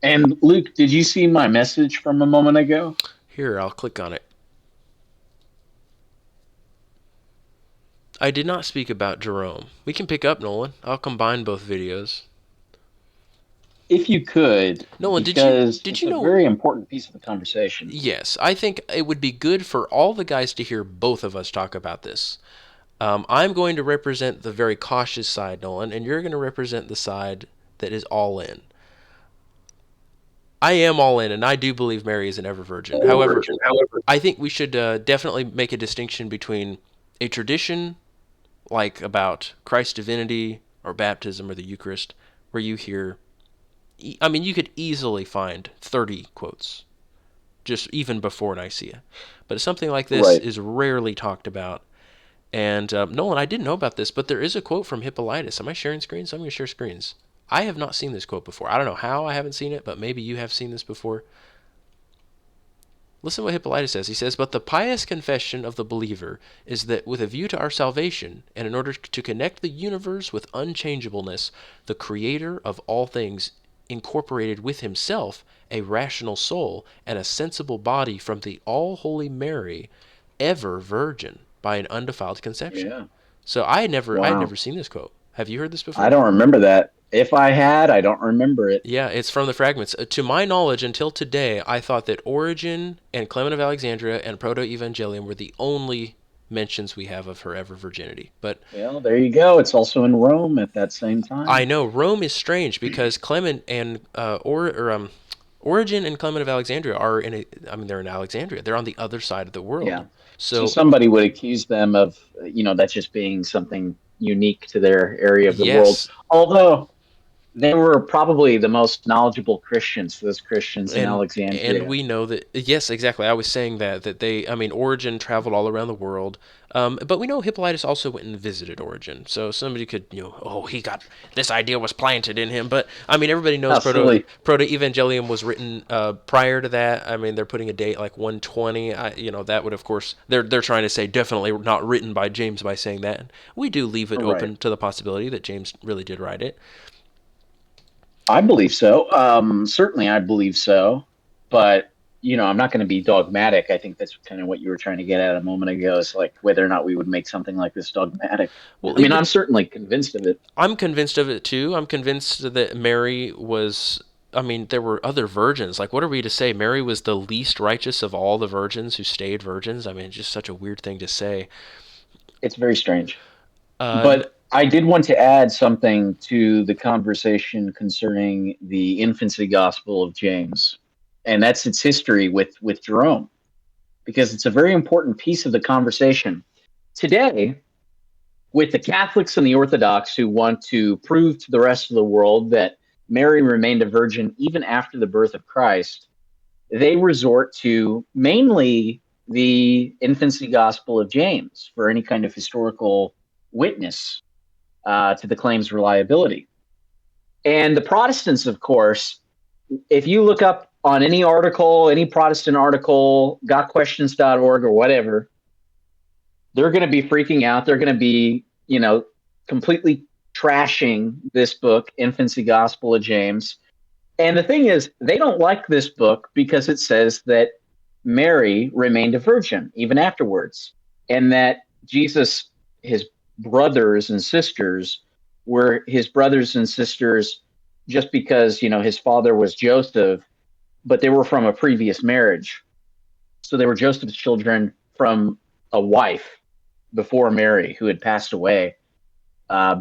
And Luke, did you see my message from a moment ago? Here, I'll click on it. I did not speak about Jerome. We can pick up, Nolan. I'll combine both videos. If you could, Nolan, because did it's you a know? very important piece of the conversation. Yes, I think it would be good for all the guys to hear both of us talk about this. I'm going to represent the very cautious side, Nolan, and you're going to represent the side that is all in. I am all in, and I do believe Mary is an ever virgin. However, I think we should definitely make a distinction between a tradition like about Christ's divinity or baptism or the Eucharist, where you hear, I mean, you could easily find 30 quotes, just even before Nicaea. But something like this Right. is rarely talked about. And Nolan, I didn't know about this, but there is a quote from Hippolytus. Am I sharing screens? I'm going to share screens. I have not seen this quote before. I don't know how I haven't seen it, but maybe you have seen this before. Listen to what Hippolytus says. He says, "But the pious confession of the believer is that with a view to our salvation, and in order to connect the universe with unchangeableness, the Creator of all things incorporated with himself a rational soul and a sensible body from the all-holy Mary, ever virgin, by an undefiled conception." Yeah. So I had Wow. never seen this quote. Have you heard this before? I don't remember that. If I had, I don't remember it. Yeah, it's from the fragments. To my knowledge, until today, I thought that Origen and Clement of Alexandria and Proto-Evangelium were the only mentions we have of her ever virginity. But Well, there you go. It's also in Rome at that same time. I know Rome is strange because Clement and Origen and Clement of Alexandria are they're in Alexandria. They're on the other side of the world. Yeah. So somebody would accuse them of, that just being something unique to their area of the world. yes, Although they were probably the most knowledgeable Christians, those Christians in Alexandria. and we know that, yes, exactly. I was saying that Origen traveled all around the world, but we know Hippolytus also went and visited Origen. So somebody could, he got this idea was planted in him. But I mean, everybody knows Proto-Evangelium was written prior to that. I mean, they're putting a date like 120. That would, of course, they're trying to say definitely not written by James by saying that. We do leave it open to the possibility that James really did write it. I believe so. Certainly, I believe so. But, I'm not going to be dogmatic. I think that's kind of what you were trying to get at a moment ago. Is like whether or not we would make something like this dogmatic. Well, I'm certainly convinced of it. I'm convinced of it, too. I'm convinced that Mary was... there were other virgins. Like, what are we to say? Mary was the least righteous of all the virgins who stayed virgins? It's just such a weird thing to say. It's very strange. But I did want to add something to the conversation concerning the infancy gospel of James, and that's its history with Jerome, because it's a very important piece of the conversation. Today, with the Catholics and the Orthodox who want to prove to the rest of the world that Mary remained a virgin even after the birth of Christ, they resort to mainly the infancy gospel of James for any kind of historical witness to the claim's reliability. And the Protestants, of course, if you look up on any article, any Protestant article, gotquestions.org or whatever, they're going to be freaking out. They're going to be, completely trashing this book, Infancy Gospel of James. And the thing is, they don't like this book because it says that Mary remained a virgin even afterwards, and that Jesus, his brothers and sisters, were his brothers and sisters just because, his father was Joseph, but they were from a previous marriage. So they were Joseph's children from a wife before Mary, who had passed away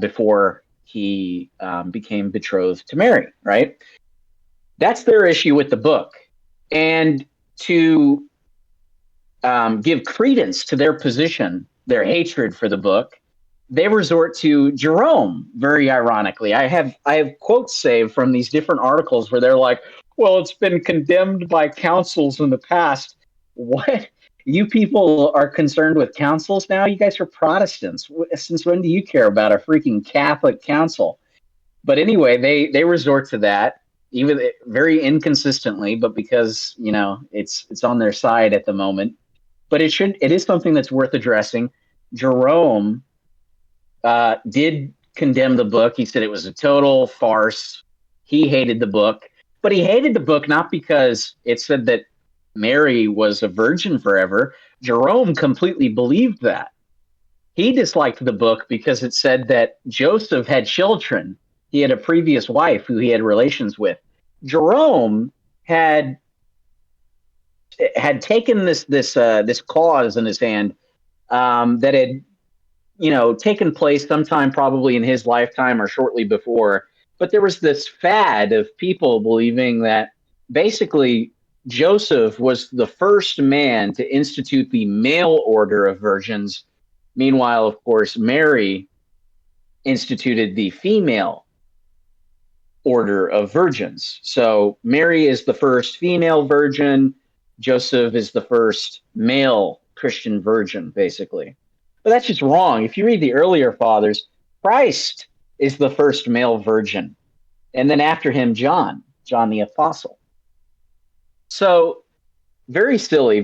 before he became betrothed to Mary, right? That's their issue with the book. And to give credence to their position, their hatred for the book, they resort to Jerome, very ironically. I have quotes saved from these different articles where they're like, well, it's been condemned by councils in the past. What? You people are concerned with councils now? You guys are Protestants. Since when do you care about a freaking Catholic council? But anyway, they resort to that, even very inconsistently, but because, it's on their side at the moment. But it is something that's worth addressing. Jerome did condemn the book. He said it was a total farce. He hated the book, but he hated the book not because it said that Mary was a virgin forever. Jerome completely believed that. He disliked the book because it said that Joseph had children. He had a previous wife who he had relations with. Jerome had taken this cause in his hand that had taken place sometime probably in his lifetime or shortly before. But there was this fad of people believing that basically Joseph was the first man to institute the male order of virgins. Meanwhile, of course, Mary instituted the female order of virgins. So Mary is the first female virgin. Joseph is the first male Christian virgin, basically. But that's just wrong. If you read the earlier fathers, Christ is the first male virgin. And then after him, John the Apostle. So very silly,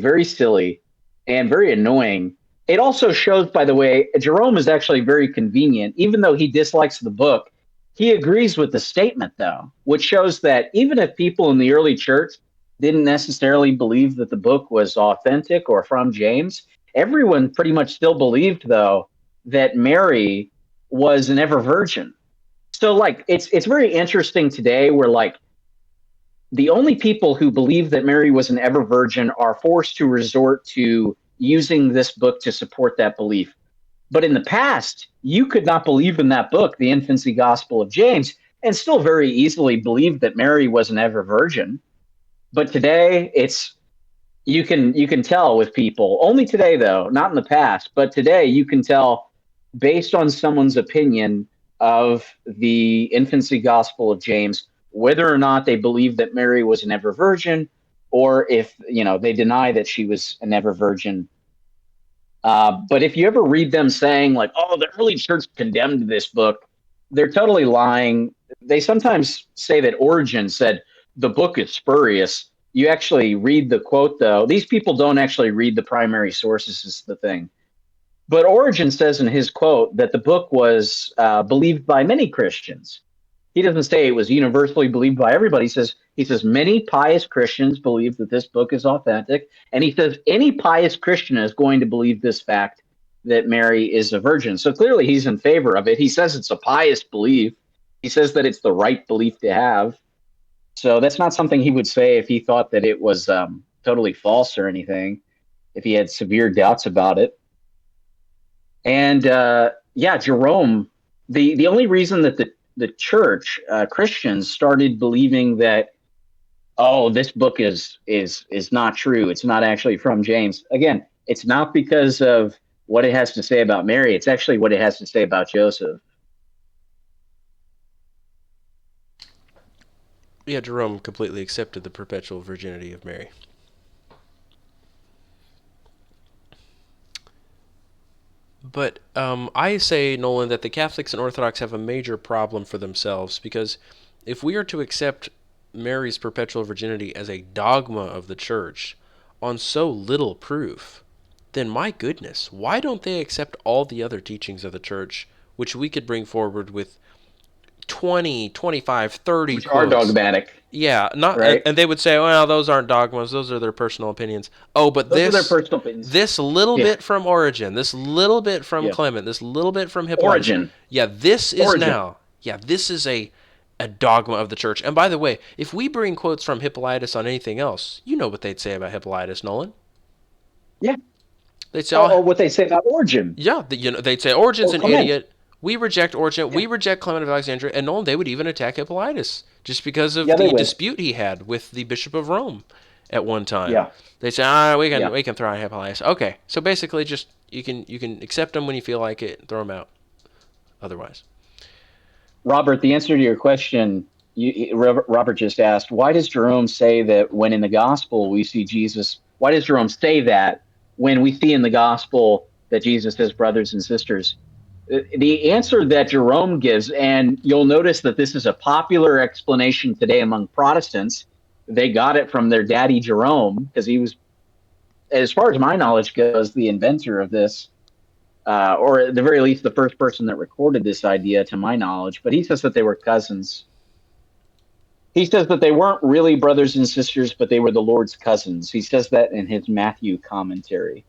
and very annoying. It also shows, by the way, Jerome is actually very convenient. Even though he dislikes the book, he agrees with the statement, though, which shows that even if people in the early church didn't necessarily believe that the book was authentic or from James, everyone pretty much still believed, though, that Mary was an ever virgin. So, like, it's very interesting today where, like, the only people who believe that Mary was an ever virgin are forced to resort to using this book to support that belief. But in the past, you could not believe in that book, the Infancy Gospel of James, and still very easily believe that Mary was an ever virgin. But today, you can tell with people. Only today, though, not in the past. But today, you can tell based on someone's opinion of the Infancy Gospel of James whether or not they believe that Mary was an ever virgin, or if they deny that she was an ever virgin. But if you ever read them saying like, "Oh, the early church condemned this book," they're totally lying. They sometimes say that Origen said the book is spurious. You actually read the quote, though. These people don't actually read the primary sources, is the thing. But Origen says in his quote that the book was believed by many Christians. He doesn't say it was universally believed by everybody. He says many pious Christians believe that this book is authentic, and he says any pious Christian is going to believe this fact that Mary is a virgin. So clearly he's in favor of it. He says it's a pious belief. He says that it's the right belief to have. So that's not something he would say if he thought that it was totally false or anything, if he had severe doubts about it. And Jerome, the only reason that the church, Christians, started believing that, oh, this book is not true, it's not actually from James. Again, it's not because of what it has to say about Mary. It's actually what it has to say about Joseph. Yeah, Jerome completely accepted the perpetual virginity of Mary. But I say, Nolan, that the Catholics and Orthodox have a major problem for themselves, because if we are to accept Mary's perpetual virginity as a dogma of the Church on so little proof, then my goodness, why don't they accept all the other teachings of the Church, which we could bring forward with 20, 25, 30 Which quotes? are dogmatic. Yeah, right? and they would say, well, those aren't dogmas, those are their personal opinions. Oh, but Those are their personal opinions. this little bit from Origen, this little bit from Clement, this little bit from Hippolytus. Origen. Yeah, this is Origen. now. Yeah, this is a dogma of the Church. And by the way, if we bring quotes from Hippolytus on anything else, you know what they'd say about Hippolytus, Nolan. Yeah. They'd say, what they say about Origen. Yeah, they'd say Origen's an idiot. We reject Origen. Yeah. We reject Clement of Alexandria. And Nolan, they would even attack Hippolytus just because of the dispute he had with the Bishop of Rome at one time. Yeah. They say, we can throw out Hippolytus. Okay, so basically, just you can accept them when you feel like it, and throw them out. Otherwise, Robert, the answer to your question, Robert just asked, why does Jerome say that when in the gospel we see Jesus? Why does Jerome say that when we see in the gospel that Jesus has brothers and sisters? The answer that Jerome gives, and you'll notice that this is a popular explanation today among Protestants. They got it from their daddy Jerome, because he was, as far as my knowledge goes, the inventor of this, or at the very least, the first person that recorded this idea, to my knowledge. But he says that they were cousins. He says that they weren't really brothers and sisters, but they were the Lord's cousins. He says that in his Matthew commentary.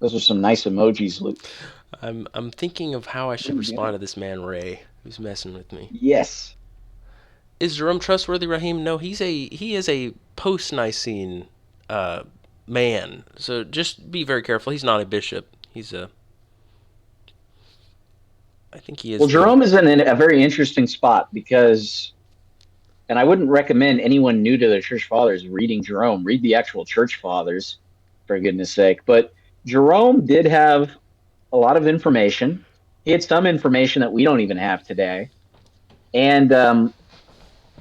Those are some nice emojis, Luke. I'm thinking of how I should respond to this man Ray, who's messing with me. Yes. Is Jerome trustworthy, Raheem? No, he is a post-Nicene man. So just be very careful. He's not a bishop. I think he is. Well, Jerome is in a very interesting spot because, and I wouldn't recommend anyone new to the church fathers reading Jerome. Read the actual church fathers, for goodness sake. But Jerome did have a lot of information. He had some information that we don't even have today. And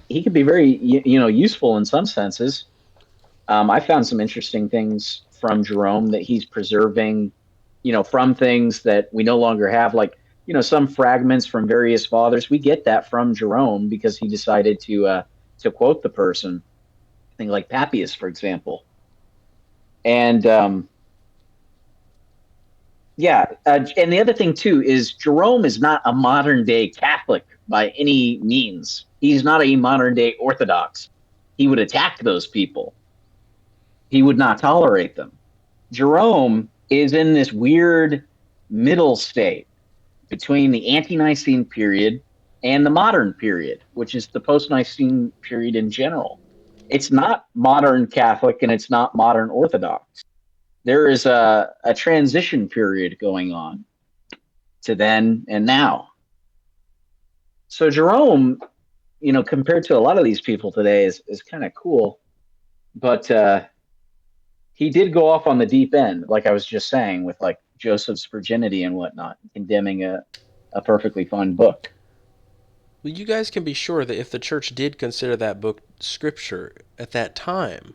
he could be very, useful in some senses. I found some interesting things from Jerome that he's preserving, from things that we no longer have, like, some fragments from various fathers. We get that from Jerome because he decided to quote the person. I think like Papias, for example. And and the other thing too is Jerome is not a modern day Catholic by any means. He's not a modern day Orthodox. He would attack those people. He would not tolerate them. Jerome is in this weird middle state between the Ante-Nicene period and the modern period, which is the post-Nicene period in general. It's not modern Catholic and it's not modern Orthodox. There is a transition period going on to then and now. So Jerome, compared to a lot of these people today, is kind of cool. But he did go off on the deep end, like I was just saying, with like Joseph's virginity and whatnot, condemning a perfectly fine book. Well, you guys can be sure that if the church did consider that book scripture at that time,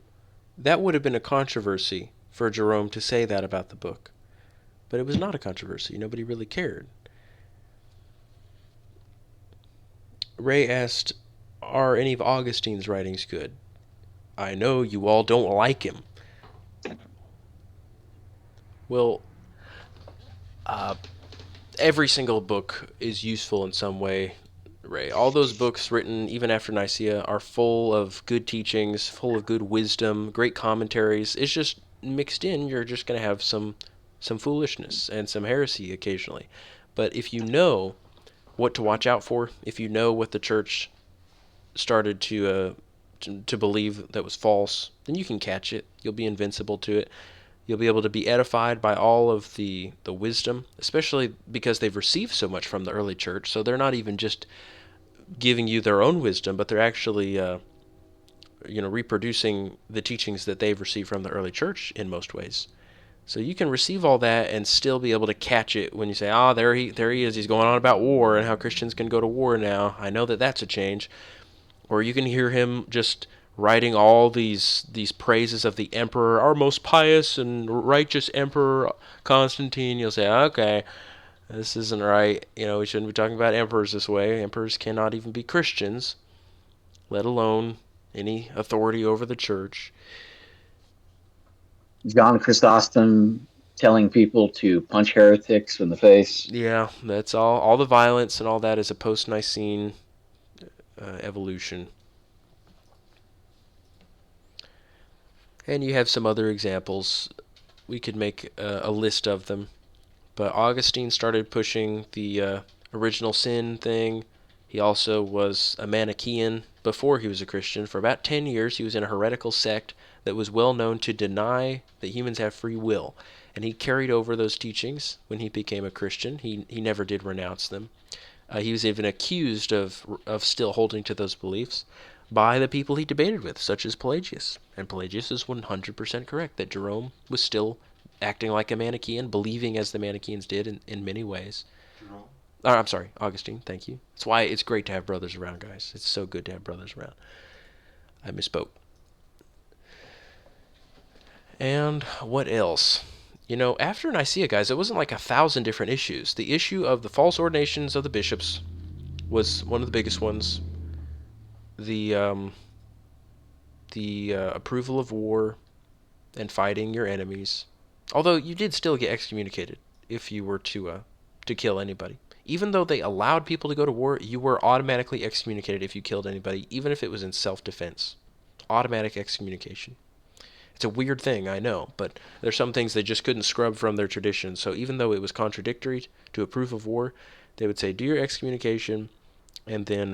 that would have been a controversy for Jerome to say that about the book. But it was not a controversy. Nobody really cared. Ray asked, are any of Augustine's writings good? I know you all don't like him. Well, every single book is useful in some way, Ray. All those books written even after Nicaea are full of good teachings, full of good wisdom, great commentaries. It's just mixed in. You're just going to have some foolishness and some heresy occasionally. But if you know what to watch out for, if you know what the church started to believe that was false, then you can catch it. You'll be invincible to it. You'll be able to be edified by all of the wisdom, especially because they've received so much from the early church. So they're not even just giving you their own wisdom, but they're actually reproducing the teachings that they've received from the early church in most ways. So you can receive all that and still be able to catch it when you say, there he is. He's going on about war and how Christians can go to war now. I know that that's a change. Or you can hear him just writing all these praises of the emperor, our most pious and righteous emperor Constantine. You'll say, okay, this isn't right. We shouldn't be talking about emperors this way. Emperors cannot even be Christians, let alone any authority over the church. John Chrysostom telling people to punch heretics in the face. Yeah, that's all. All the violence and all that is a post-Nicene evolution. And you have some other examples. We could make a list of them. But Augustine started pushing the original sin thing. He also was a Manichaean before he was a Christian. For about 10 years, he was in a heretical sect that was well known to deny that humans have free will. And he carried over those teachings when he became a Christian. He never did renounce them. He was even accused of still holding to those beliefs by the people he debated with, such as Pelagius. And Pelagius is 100% correct that Jerome was still acting like a Manichaean, believing as the Manichaeans did in many ways. I'm sorry, Augustine, thank you. That's why it's great to have brothers around, guys. It's so good to have brothers around. I misspoke. And what else? After Nicaea, guys, it wasn't like 1,000 different issues. The issue of the false ordinations of the bishops was one of the biggest ones. The approval of war and fighting your enemies. Although you did still get excommunicated if you were to kill anybody. Even though they allowed people to go to war, you were automatically excommunicated if you killed anybody, even if it was in self-defense. Automatic excommunication. It's a weird thing, I know, but there's some things they just couldn't scrub from their tradition. So even though it was contradictory to approve of war, they would say, do your excommunication, and then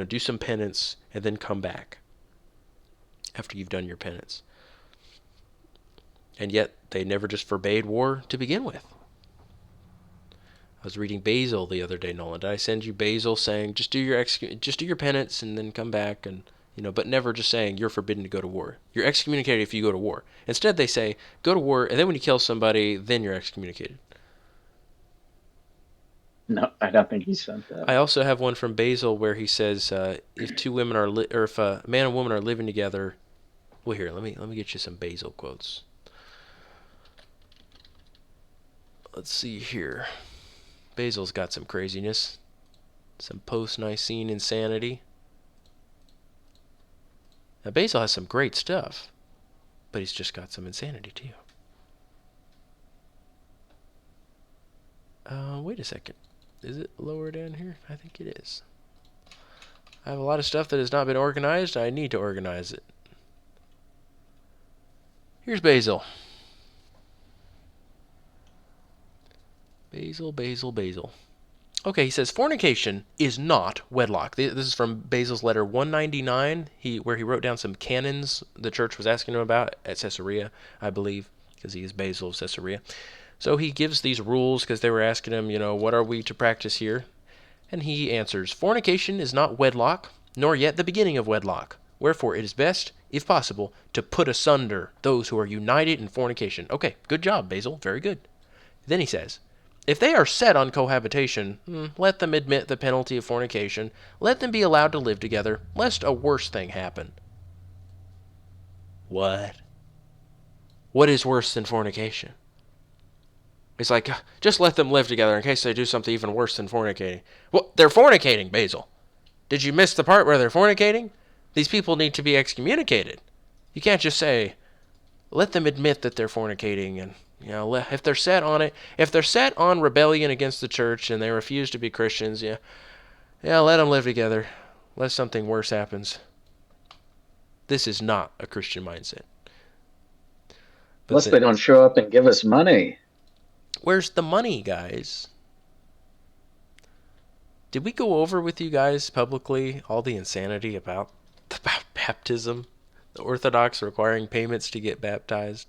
do some penance, and then come back after you've done your penance. And yet they never just forbade war to begin with. I was reading Basil the other day, Nolan. Did I send you Basil saying just do your penance and then come back, and but never just saying you're forbidden to go to war. You're excommunicated if you go to war. Instead, they say go to war, and then when you kill somebody, then you're excommunicated. No, I don't think he sent that. I also have one from Basil where he says if two women are or if a man and woman are living together. Well, here, let me get you some Basil quotes. Let's see here. Basil's got some craziness, some post-Nicene insanity. Now, Basil has some great stuff, but he's just got some insanity too. Wait a second. Is it lower down here? I think it is. I have a lot of stuff that has not been organized. I need to organize it. Here's Basil. Basil. Okay, he says fornication is not wedlock. This is from Basil's letter 199, where he wrote down some canons the church was asking him about at Caesarea, I believe, because he is Basil of Caesarea. So he gives these rules because they were asking him, what are we to practice here? And he answers, fornication is not wedlock, nor yet the beginning of wedlock. Wherefore it is best, if possible, to put asunder those who are united in fornication. Okay, good job, Basil. Very good. Then he says, if they are set on cohabitation, let them admit the penalty of fornication. Let them be allowed to live together, lest a worse thing happen. What? What is worse than fornication? It's like, just let them live together in case they do something even worse than fornicating. Well, they're fornicating, Basil. Did you miss the part where they're fornicating? These people need to be excommunicated. You can't just say, let them admit that they're fornicating, and if they're set on it, if they're set on rebellion against the church and they refuse to be Christians, let them live together, lest something worse happens. This is not a Christian mindset. Unless they don't show up and give us money. Where's the money, guys? Did we go over with you guys publicly all the insanity about baptism? The Orthodox requiring payments to get baptized?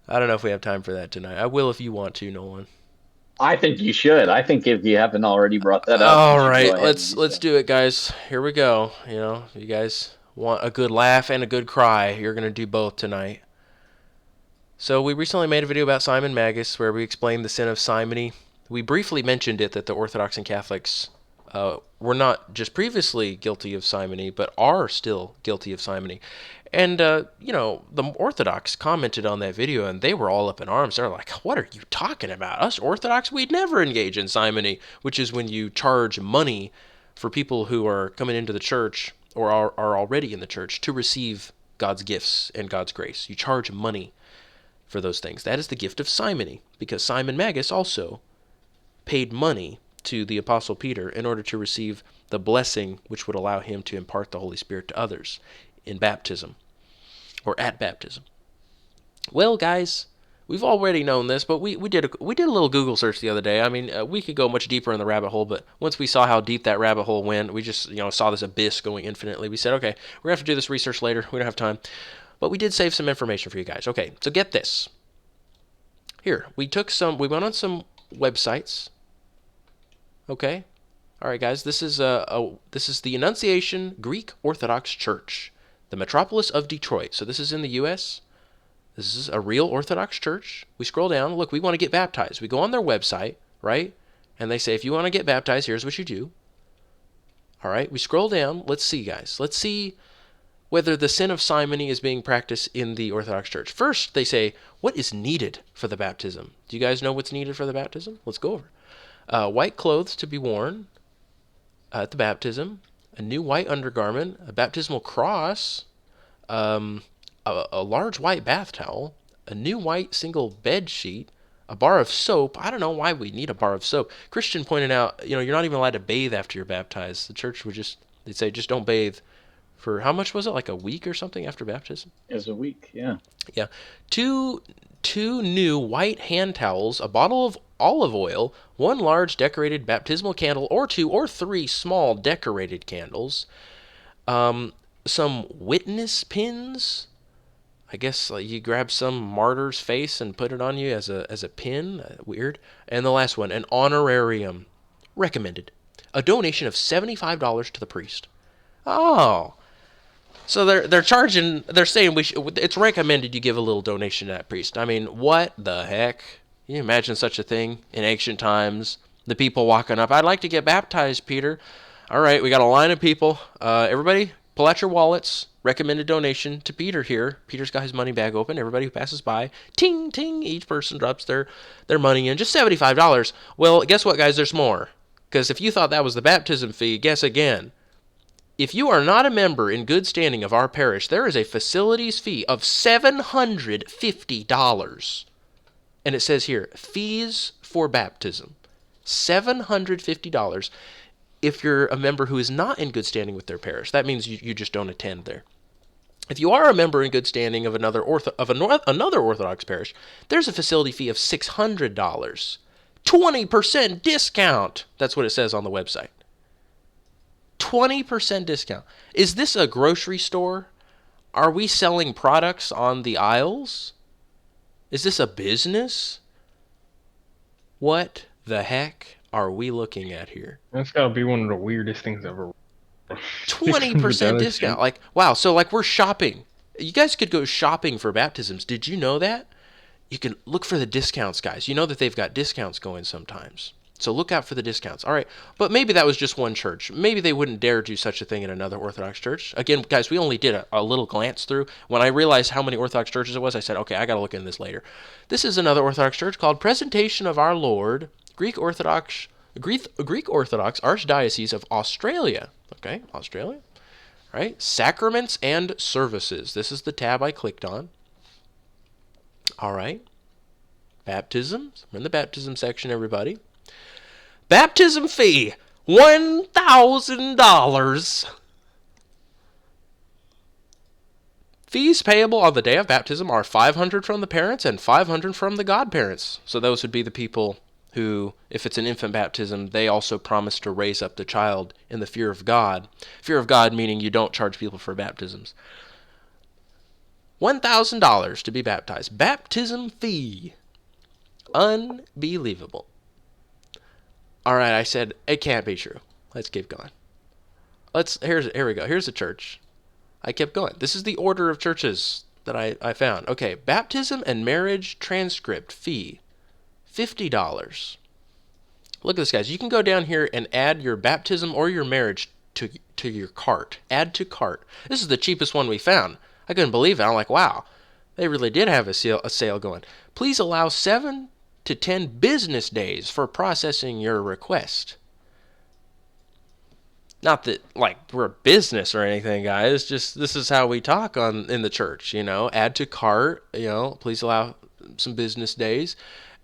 I don't know if we have time for that tonight. I will if you want to, Nolan. I think you should. I think if you haven't already brought that up. All right, let's do it, guys. Here we go. You guys want a good laugh and a good cry. You're going to do both tonight. So we recently made a video about Simon Magus where we explained the sin of simony. We briefly mentioned it that the Orthodox and Catholics were not just previously guilty of simony, but are still guilty of simony. And, the Orthodox commented on that video, and they were all up in arms. They're like, what are you talking about? Us Orthodox, we'd never engage in simony, which is when you charge money for people who are coming into the church or are already in the church to receive God's gifts and God's grace. You charge money for those things. That is the gift of simony, because Simon Magus also paid money to the Apostle Peter in order to receive the blessing which would allow him to impart the Holy Spirit to others in baptism, or at baptism. Well, guys, we've already known this, but we did a little Google search the other day. I mean, we could go much deeper in the rabbit hole, but once we saw how deep that rabbit hole went, we just saw this abyss going infinitely. We said, okay, we're gonna have to do this research later. We don't have time, but we did save some information for you guys. Okay, so get this. Here, we went on some websites. Okay, all right, guys. This is the Annunciation Greek Orthodox Church, the metropolis of Detroit. So this is in the U.S. This is a real Orthodox church. We scroll down. Look, we want to get baptized. We go on their website, right? And they say, if you want to get baptized, here's what you do. All right, we scroll down. Let's see, guys. Let's see whether the sin of simony is being practiced in the Orthodox Church. First, they say, what is needed for the baptism? Do you guys know what's needed for the baptism? Let's go over. White clothes to be worn at the baptism, a new white undergarment, a baptismal cross, a large white bath towel, a new white single bed sheet, a bar of soap. I don't know why we need a bar of soap. Christian pointed out, you're not even allowed to bathe after you're baptized. The church they'd say, just don't bathe for how much was it? Like a week or something after baptism? As a week, yeah. Yeah. Two new white hand towels, a bottle of olive oil, one large decorated baptismal candle, or 2 or 3 small decorated candles, some witness pins. I guess like you grab some martyr's face and put it on you as a pin. Weird. And the last one, an honorarium. Recommended. A donation of $75 to the priest. Oh. So they're charging. They're saying it's recommended you give a little donation to that priest. I mean, what the heck? Can you imagine such a thing in ancient times? The people walking up. I'd like to get baptized, Peter. All right, we got a line of people. Everybody, pull out your wallets. Recommended donation to Peter here. Peter's got his money bag open. Everybody who passes by, ting ting. Each person drops their money in. Just $75. Well, guess what, guys? There's more. Because if you thought that was the baptism fee, guess again. If you are not a member in good standing of our parish, there is a facilities fee of $750. And it says here, fees for baptism. $750 if you're a member who is not in good standing with their parish. That means you just don't attend there. If you are a member in good standing of another Orthodox parish, there's a facility fee of $600. 20% discount. That's what it says on the website. 20% discount. Is this a grocery store? Are we selling products on the aisles? Is this a business? What the heck are we looking at here? That's gotta be one of the weirdest things ever. 20% discount. Like, wow. So like we're shopping. You guys could go shopping for baptisms. Did you know that? You can look for the discounts, guys. You know that they've got discounts going sometimes. So look out for the discounts. All right. But maybe that was just one church. Maybe they wouldn't dare do such a thing in another Orthodox church. Again, guys, we only did a little glance through. When I realized how many Orthodox churches it was, I said, okay, I got to look into this later. This is another Orthodox church called Presentation of Our Lord, Greek Orthodox Archdiocese of Australia. Okay, Australia. All right. Sacraments and Services. This is the tab I clicked on. All right. Baptisms. We're in the baptism section, everybody. Baptism fee, $1,000. Fees payable on the day of baptism are $500 from the parents and $500 from the godparents. So those would be the people who, if it's an infant baptism, they also promise to raise up the child in the fear of God. Fear of God meaning you don't charge people for baptisms. $1,000 to be baptized. Baptism fee. Unbelievable. All right, I said, it can't be true. Let's keep going. Here we go. Here's a church. I kept going. This is the order of churches that I found. Okay, baptism and marriage transcript fee, $50. Look at this, guys. You can go down here and add your baptism or your marriage to your cart. Add to cart. This is the cheapest one we found. I couldn't believe it. I'm like, wow, they really did have a sale going. Please allow 7 to 10 business days for processing your request. Not that like we're a business or anything, guys. Just this is how we talk in the church. Add to cart. Please allow some business days.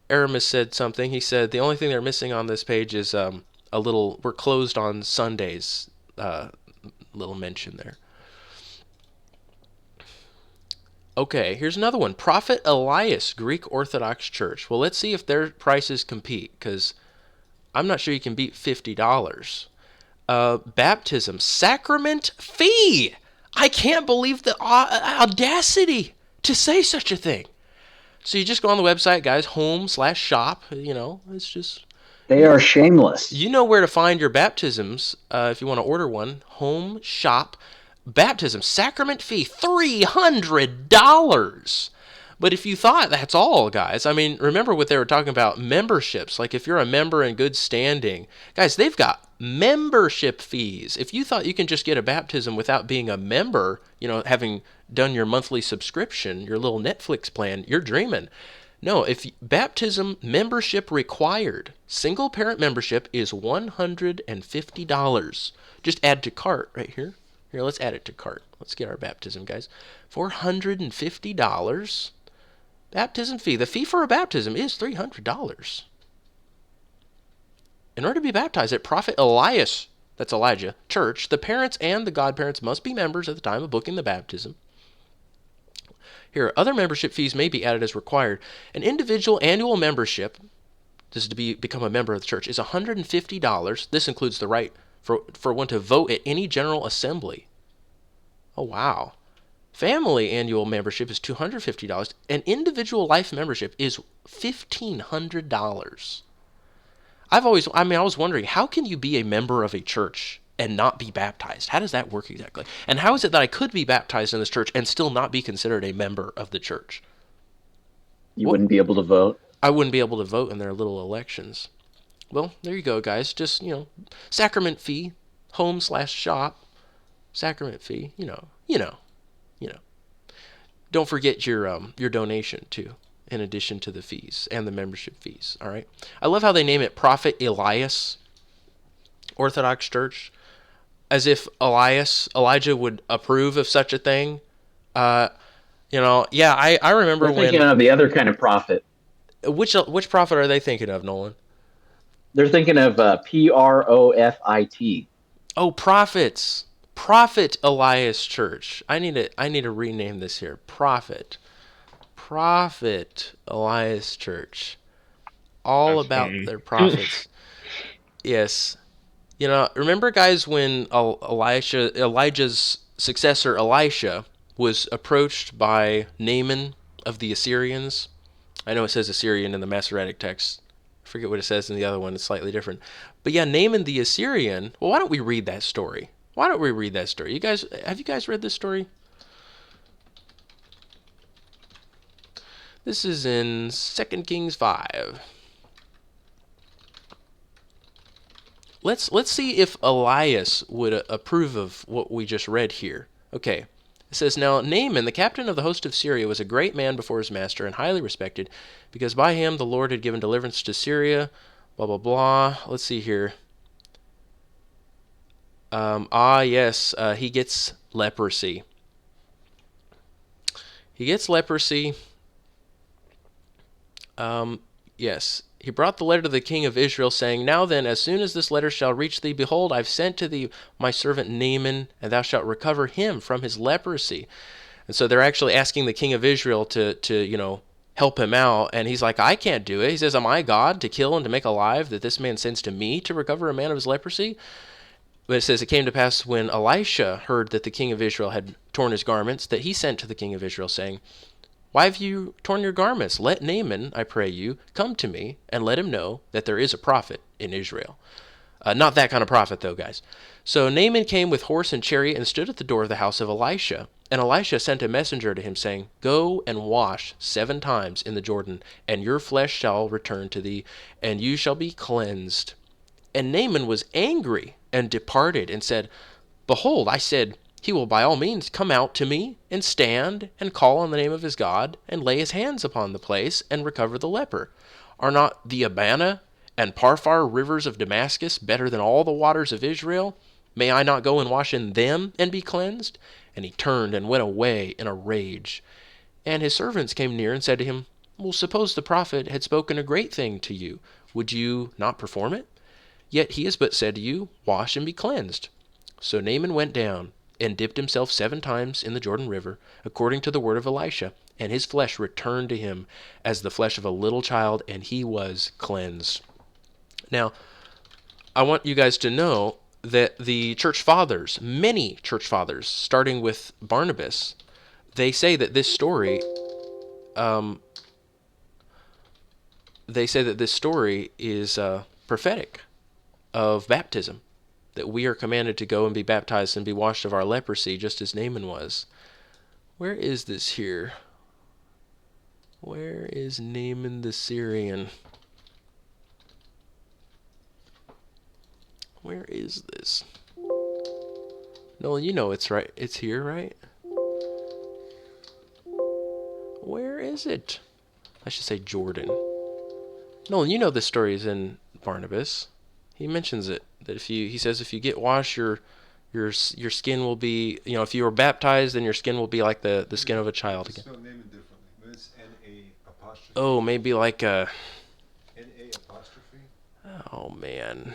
Aramis said something. He said the only thing they're missing on this page is a little. We're closed on Sundays. Little mention there. Okay, here's another one. Prophet Elias, Greek Orthodox Church. Well, let's see if their prices compete, because I'm not sure you can beat $50. Baptism, sacrament fee. I can't believe the audacity to say such a thing. So you just go on the website, guys, home/shop. It's just... They are shameless. You know where to find your baptisms if you want to order one. Home, shop. Baptism, sacrament fee, $300. But if you thought that's all, guys, I mean, remember what they were talking about, memberships. Like if you're a member in good standing, guys, they've got membership fees. If you thought you can just get a baptism without being a member, having done your monthly subscription, your little Netflix plan, you're dreaming. No, if baptism membership required, single parent membership is $150. Just add to cart right here. Here, let's add it to cart. Let's get our baptism, guys. $450. Baptism fee. The fee for a baptism is $300. In order to be baptized at Prophet Elias that's Elijah, church, the parents and the godparents must be members at the time of booking the baptism. Here, other membership fees may be added as required. An individual annual membership, this is to become a member of the church, is $150. This includes the right for one to vote at any general assembly. Oh, wow. Family annual membership is $250. An individual life membership is $1,500. I was wondering, how can you be a member of a church and not be baptized? How does that work exactly? And how is it that I could be baptized in this church and still not be considered a member of the church? You wouldn't be able to vote. I wouldn't be able to vote in their little elections. Well, there you go, guys. Just, sacrament fee, home/shop, sacrament fee, you know. Don't forget your donation too, in addition to the fees and the membership fees. All right. I love how they name it Prophet Elias, Orthodox Church, as if Elijah would approve of such a thing. I remember They're thinking of the other kind of prophet. Which prophet are they thinking of, Nolan? They're thinking of Profit. Oh, prophets. Prophet Elias Church. I need to rename this here. Prophet Elias Church. All That's about funny. their prophets. Yes. Remember, guys, when Elijah's successor Elisha was approached by Naaman of the Assyrians? I know it says Assyrian in the Masoretic text. I forget what it says in the other one. It's slightly different. But yeah, Naaman the Assyrian. Well, why don't we read that story? You guys, have you guys read this story? This is in 2 Kings 5. Let's see if Elias would approve of what we just read here. Okay. It says, Now Naaman, the captain of the host of Syria, was a great man before his master and highly respected, because by him the Lord had given deliverance to Syria, blah, blah, blah. Let's see here. He gets leprosy. Yes. He brought the letter to the king of Israel, saying, Now then, as soon as this letter shall reach thee, behold, I've sent to thee my servant Naaman, and thou shalt recover him from his leprosy. And so they're actually asking the king of Israel to help him out. And he's like, I can't do it. He says, Am I God to kill and to make alive, that this man sends to me to recover a man of his leprosy? But it says, It came to pass when Elisha heard that the king of Israel had torn his garments, that he sent to the king of Israel, saying, Why have you torn your garments? Let Naaman, I pray you, come to me, and let him know that there is a prophet in Israel. Not that kind of prophet, though, guys. So Naaman came with horse and chariot and stood at the door of the house of Elisha. And Elisha sent a messenger to him, saying, Go and wash 7 times in the Jordan, and your flesh shall return to thee, and you shall be cleansed. And Naaman was angry and departed, and said, Behold, I said, he will by all means come out to me, and stand, and call on the name of his God, and lay his hands upon the place, and recover the leper. Are not the Abana and Parphar rivers of Damascus better than all the waters of Israel? May I not go and wash in them, and be cleansed? And he turned and went away in a rage. And his servants came near, and said to him, Well, suppose the prophet had spoken a great thing to you, would you not perform it? Yet he has but said to you, Wash and be cleansed. So Naaman went down, and dipped himself 7 times in the Jordan River, according to the word of Elisha, and his flesh returned to him as the flesh of a little child, and he was cleansed. Now, I want you guys to know that the church fathers, many church fathers, starting with Barnabas, they say that this story, is prophetic of baptism, that we are commanded to go and be baptized and be washed of our leprosy, just as Naaman was. Where is this here? Where is Naaman the Syrian? Where is this? Nolan, you know it's right. It's here, right? Where is it? I should say Jordan. Nolan, you know this story is in Barnabas. He mentions it, that he says if you get washed, your skin will be, if you were baptized, then your skin will be like the skin of a child again. Spell name it differently. But it's N-A apostrophe. Oh, maybe like a... N-A apostrophe? Oh, man.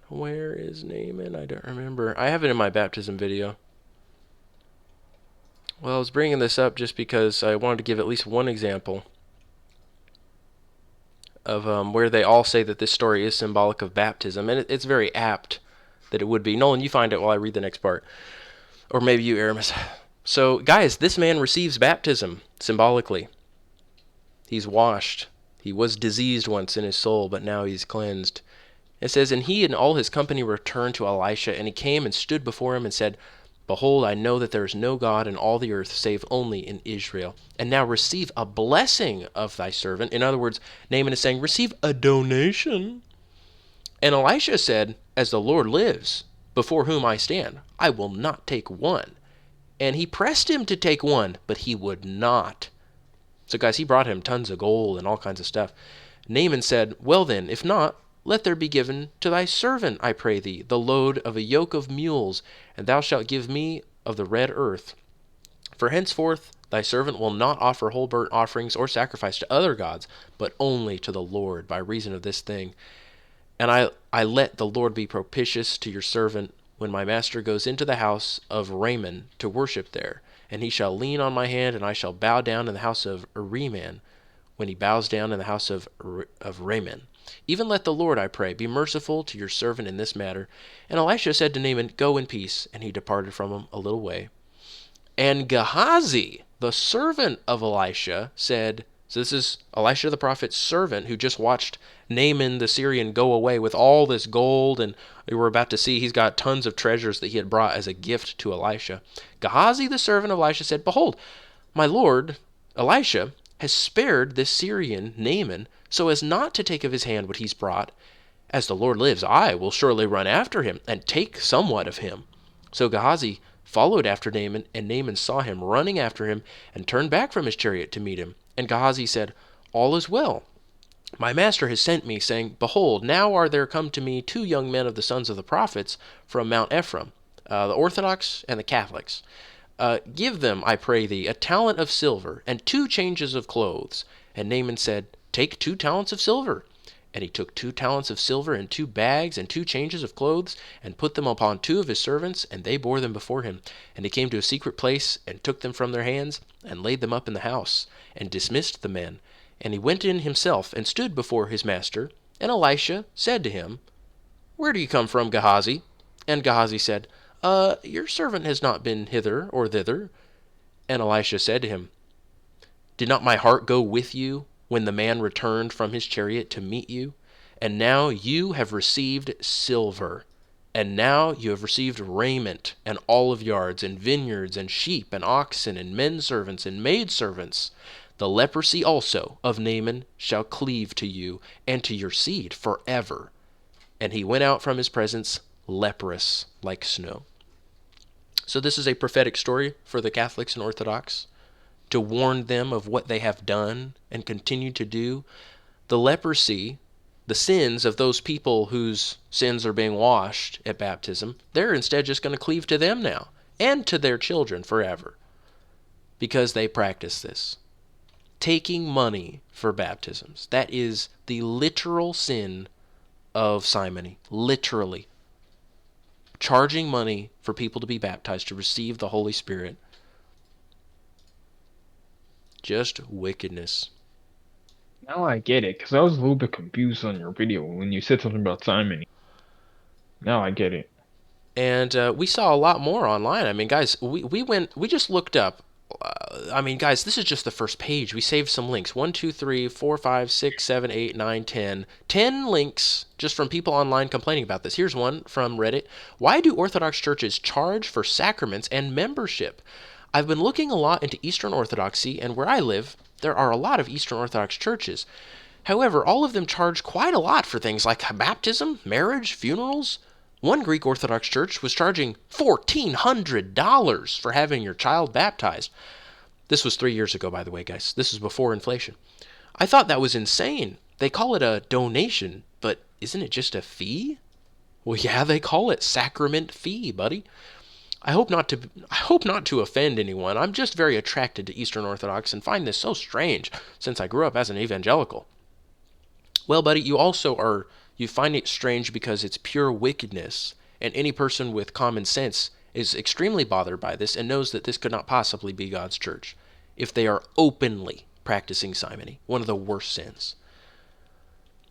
Where is Naaman? I don't remember. I have it in my baptism video. Well, I was bringing this up just because I wanted to give at least one example of where they all say that this story is symbolic of baptism, and it's very apt that it would be. Nolan, you find it while I read the next part. Or maybe you, Aramis. So, guys, this man receives baptism symbolically. He's washed. He was diseased once in his soul, but now he's cleansed. It says, and he and all his company returned to Elisha, and he came and stood before him and said, Behold, I know that there is no God in all the earth save only in Israel. And now receive a blessing of thy servant. In other words, Naaman is saying, receive a donation. And Elisha said, As the Lord lives, before whom I stand, I will not take one. And he pressed him to take one, but he would not. So guys, he brought him tons of gold and all kinds of stuff. Naaman said, Well then, if not, let there be given to thy servant, I pray thee, the load of a yoke of mules, and thou shalt give me of the red earth. For henceforth thy servant will not offer whole burnt offerings or sacrifice to other gods, but only to the Lord, by reason of this thing. And I let the Lord be propitious to your servant when my master goes into the house of Raman to worship there. And he shall lean on my hand, and I shall bow down in the house of Reman, when he bows down in the house of Raman. Even let the Lord, I pray, be merciful to your servant in this matter. And Elisha said to Naaman, Go in peace. And he departed from him a little way. And Gehazi, the servant of Elisha, said, so this is Elisha the prophet's servant who just watched Naaman the Syrian go away with all this gold, and we were about to see he's got tons of treasures that he had brought as a gift to Elisha. Gehazi, the servant of Elisha, said, Behold, my lord, Elisha, has spared this Syrian Naaman, so as not to take of his hand what he's brought. As the Lord lives, I will surely run after him, and take somewhat of him. So Gehazi followed after Naaman, and Naaman saw him running after him, and turned back from his chariot to meet him. And Gehazi said, All is well. My master has sent me, saying, Behold, now are there come to me 2 young men of the sons of the prophets from Mount Ephraim, the Orthodox and the Catholics. Give them, I pray thee, a talent of silver, and 2 changes of clothes. And Naaman said, Take 2 talents of silver. And he took 2 talents of silver and 2 bags and 2 changes of clothes, and put them upon 2 of his servants, and they bore them before him. And he came to a secret place, and took them from their hands, and laid them up in the house, and dismissed the men. And he went in himself, and stood before his master. And Elisha said to him, Where do you come from, Gehazi? And Gehazi said, Your servant has not been hither or thither. And Elisha said to him, Did not my heart go with you when the man returned from his chariot to meet you? And now you have received silver, and now you have received raiment, and olive yards, and vineyards, and sheep, and oxen, and men servants, and maid servants. The leprosy also of Naaman shall cleave to you, and to your seed forever. And he went out from his presence leprous like snow. So this is a prophetic story for the Catholics and Orthodox, to warn them of what they have done and continue to do. The leprosy, the sins of those people whose sins are being washed at baptism, they're instead just going to cleave to them now and to their children forever, because they practice this. Taking money for baptisms. That is the literal sin of simony. Literally. Charging money for people to be baptized, to receive the Holy Spirit. Just wickedness. Now I get it, because I was a little bit confused on your video when you said something about Simony. Now I get it. And we saw a lot more online. I mean, guys, we just looked up. I mean, guys, this is just the first page. We saved some links. 1, 2, 3, 4, 5, 6, 7, 8, 9, 10. 10 links just from people online complaining about this. Here's one from Reddit. Why do Orthodox churches charge for sacraments and membership? I've been looking a lot into Eastern Orthodoxy, and where I live, there are a lot of Eastern Orthodox churches. However, all of them charge quite a lot for things like baptism, marriage, funerals. One Greek Orthodox church was charging $1,400 for having your child baptized. This was 3 years ago, by the way, guys. This is before inflation. I thought that was insane. They call it a donation, but isn't it just a fee? Well, yeah, they call it sacrament fee, buddy. I hope not to offend anyone. I'm just very attracted to Eastern Orthodox and find this so strange since I grew up as an evangelical. Well, buddy, you also are You find it strange because it's pure wickedness, and any person with common sense is extremely bothered by this and knows that this could not possibly be God's church if they are openly practicing simony, one of the worst sins.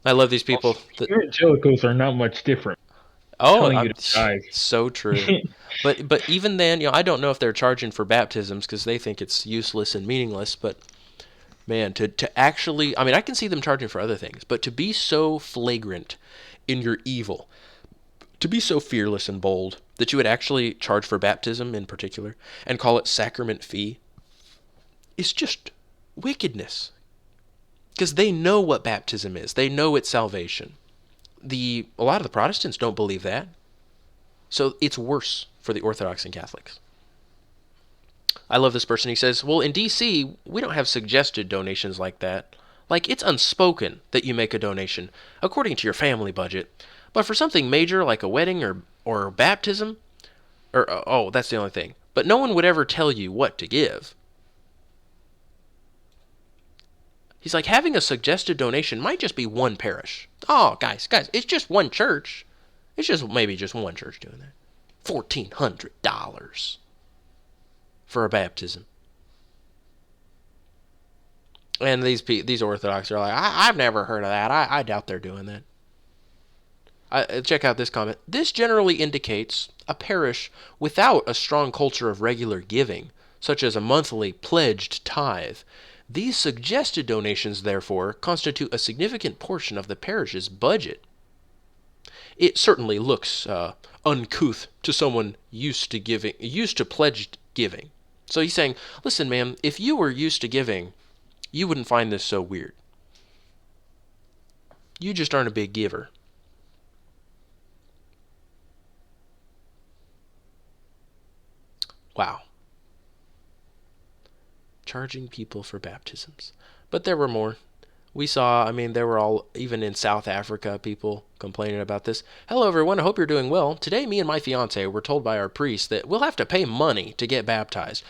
I love these people. Evangelicals are not much different. Oh, Telling you to die. so true. But even then, I don't know if they're charging for baptisms because they think it's useless and meaningless. But man, to actually, I can see them charging for other things, but to be so flagrant in your evil, to be so fearless and bold that you would actually charge for baptism in particular and call it sacrament fee is just wickedness. Because they know what baptism is. They know it's salvation. A lot of the Protestants don't believe that. So it's worse for the Orthodox and Catholics. I love this person. He says, well, in D.C., we don't have suggested donations like that. Like, it's unspoken that you make a donation according to your family budget. But for something major like a wedding or baptism, that's the only thing. But no one would ever tell you what to give. He's like, having a suggested donation might just be one parish. Oh, guys, it's just one church. It's just maybe just one church doing that. $1,400 for a baptism. And these Orthodox are like, I've never heard of that. I doubt they're doing that. Check out this comment. This generally indicates a parish without a strong culture of regular giving, such as a monthly pledged tithe. These suggested donations, therefore, constitute a significant portion of the parish's budget. It certainly looks uncouth to someone used to pledged giving. So he's saying, listen, man, if you were used to giving, you wouldn't find this so weird. You just aren't a big giver. Wow. Charging people for baptisms. But there were more. We saw, there were all, even in South Africa, people complaining about this. Hello, everyone. I hope you're doing well. Today, me and my fiance were told by our priest that we'll have to pay money to get baptized.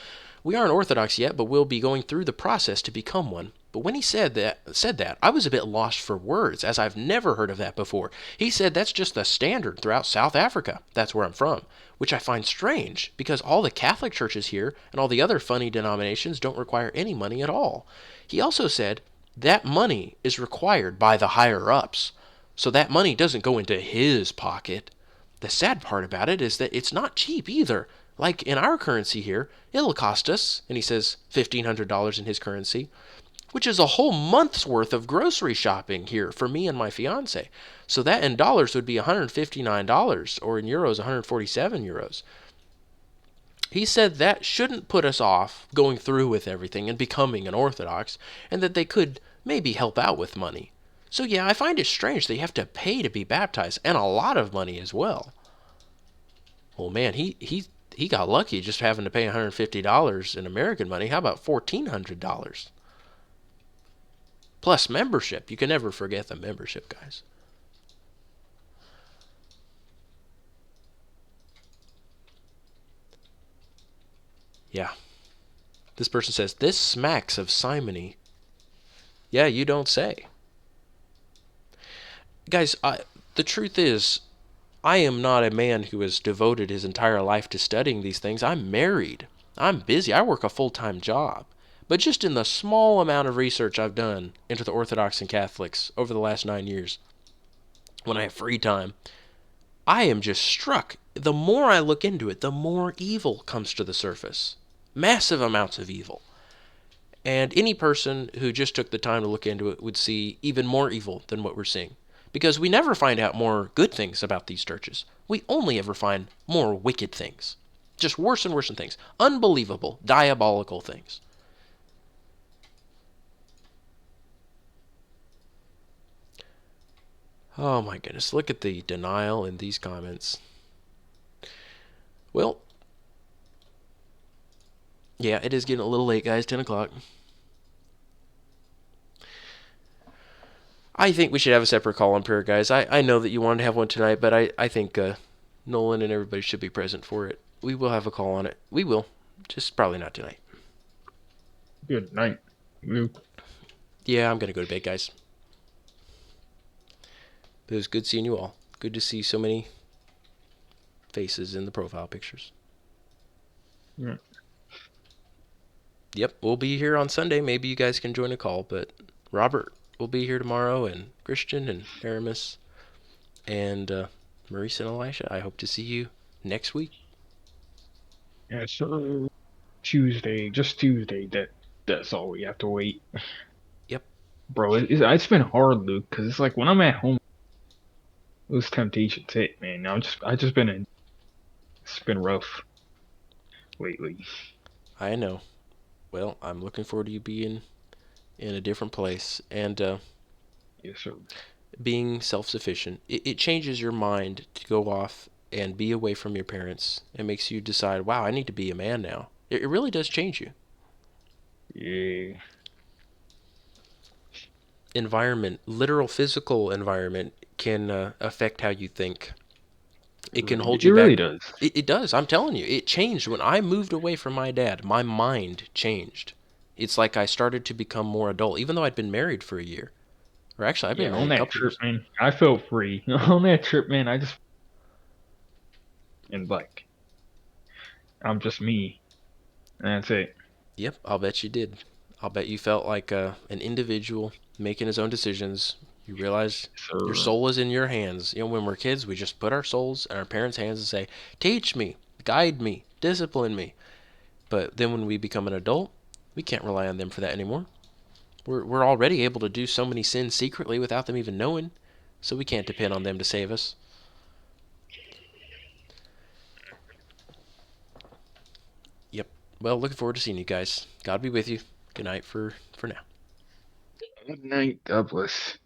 We aren't Orthodox yet, but we'll be going through the process to become one. But when he said that, I was a bit lost for words, as I've never heard of that before. He said that's just the standard throughout South Africa. That's where I'm from, which I find strange, because all the Catholic churches here and all the other funny denominations don't require any money at all. He also said that money is required by the higher-ups, so that money doesn't go into his pocket. The sad part about it is that it's not cheap either. Like in our currency here, it'll cost us, and he says $1,500 in his currency, which is a whole month's worth of grocery shopping here for me and my fiance. So that in dollars would be $159, or in euros, 147 euros. He said that shouldn't put us off going through with everything and becoming an Orthodox, and that they could maybe help out with money. So yeah, I find it strange that you have to pay to be baptized, and a lot of money as well. Well, man, he got lucky just having to pay $150 in American money. How about $1,400? Plus membership. You can never forget the membership, guys. Yeah. This person says, this smacks of simony. Yeah, you don't say. Guys, the truth is, I am not a man who has devoted his entire life to studying these things. I'm married. I'm busy. I work a full-time job. But just in the small amount of research I've done into the Orthodox and Catholics over the last 9 years, when I have free time, I am just struck. The more I look into it, the more evil comes to the surface. Massive amounts of evil. And any person who just took the time to look into it would see even more evil than what we're seeing. Because we never find out more good things about these churches. We only ever find more wicked things. Just worse and worse things. Unbelievable, diabolical things. Oh my goodness, look at the denial in these comments. Well, yeah, it is getting a little late, guys, 10 o'clock. I think we should have a separate call on prayer, guys. I know that you wanted to have one tonight, but I think Nolan and everybody should be present for it. We will have a call on it. We will. Just probably not tonight. Good night, Luke. Yeah, I'm going to go to bed, guys. It was good seeing you all. Good to see so many faces in the profile pictures. Yeah. Yep, we'll be here on Sunday. Maybe you guys can join a call, but Robert will be here tomorrow, and Christian and Aramis and Maurice and Elisha. I hope to see you next week. Yeah, so Tuesday, just Tuesday. That's all we have to wait. Yep. Bro, it's been hard, Luke, because it's like when I'm at home, those temptations hit, man. It's been rough lately. I know. Well, I'm looking forward to you being in a different place and Yes, sir. being self-sufficient. It changes your mind to go off and be away from your parents. It makes you decide, wow, I need to be a man now. It really does change you. Yeah. Environment, literal physical environment, can affect how you think. It can hold It you back. really does. It does. I'm telling you, it changed when I moved away from my dad. My mind changed. It's like I started to become more adult, even though I'd been married for a year. Or actually, I've been Yeah, married on a that couple trip, years. man, I felt free. On that trip, man, and like, I'm just me. And that's it. Yep, I'll bet you did. I'll bet you felt like an individual making his own decisions. You realize your So, soul is in your hands. You know, when we're kids, we just put our souls in our parents' hands and say, "Teach me, guide me, discipline me." But then when we become an adult, we can't rely on them for that anymore. We're already able to do so many sins secretly without them even knowing, so we can't depend on them to save us. Yep. Well, looking forward to seeing you guys. God be with you. Good night for now. good night. God bless.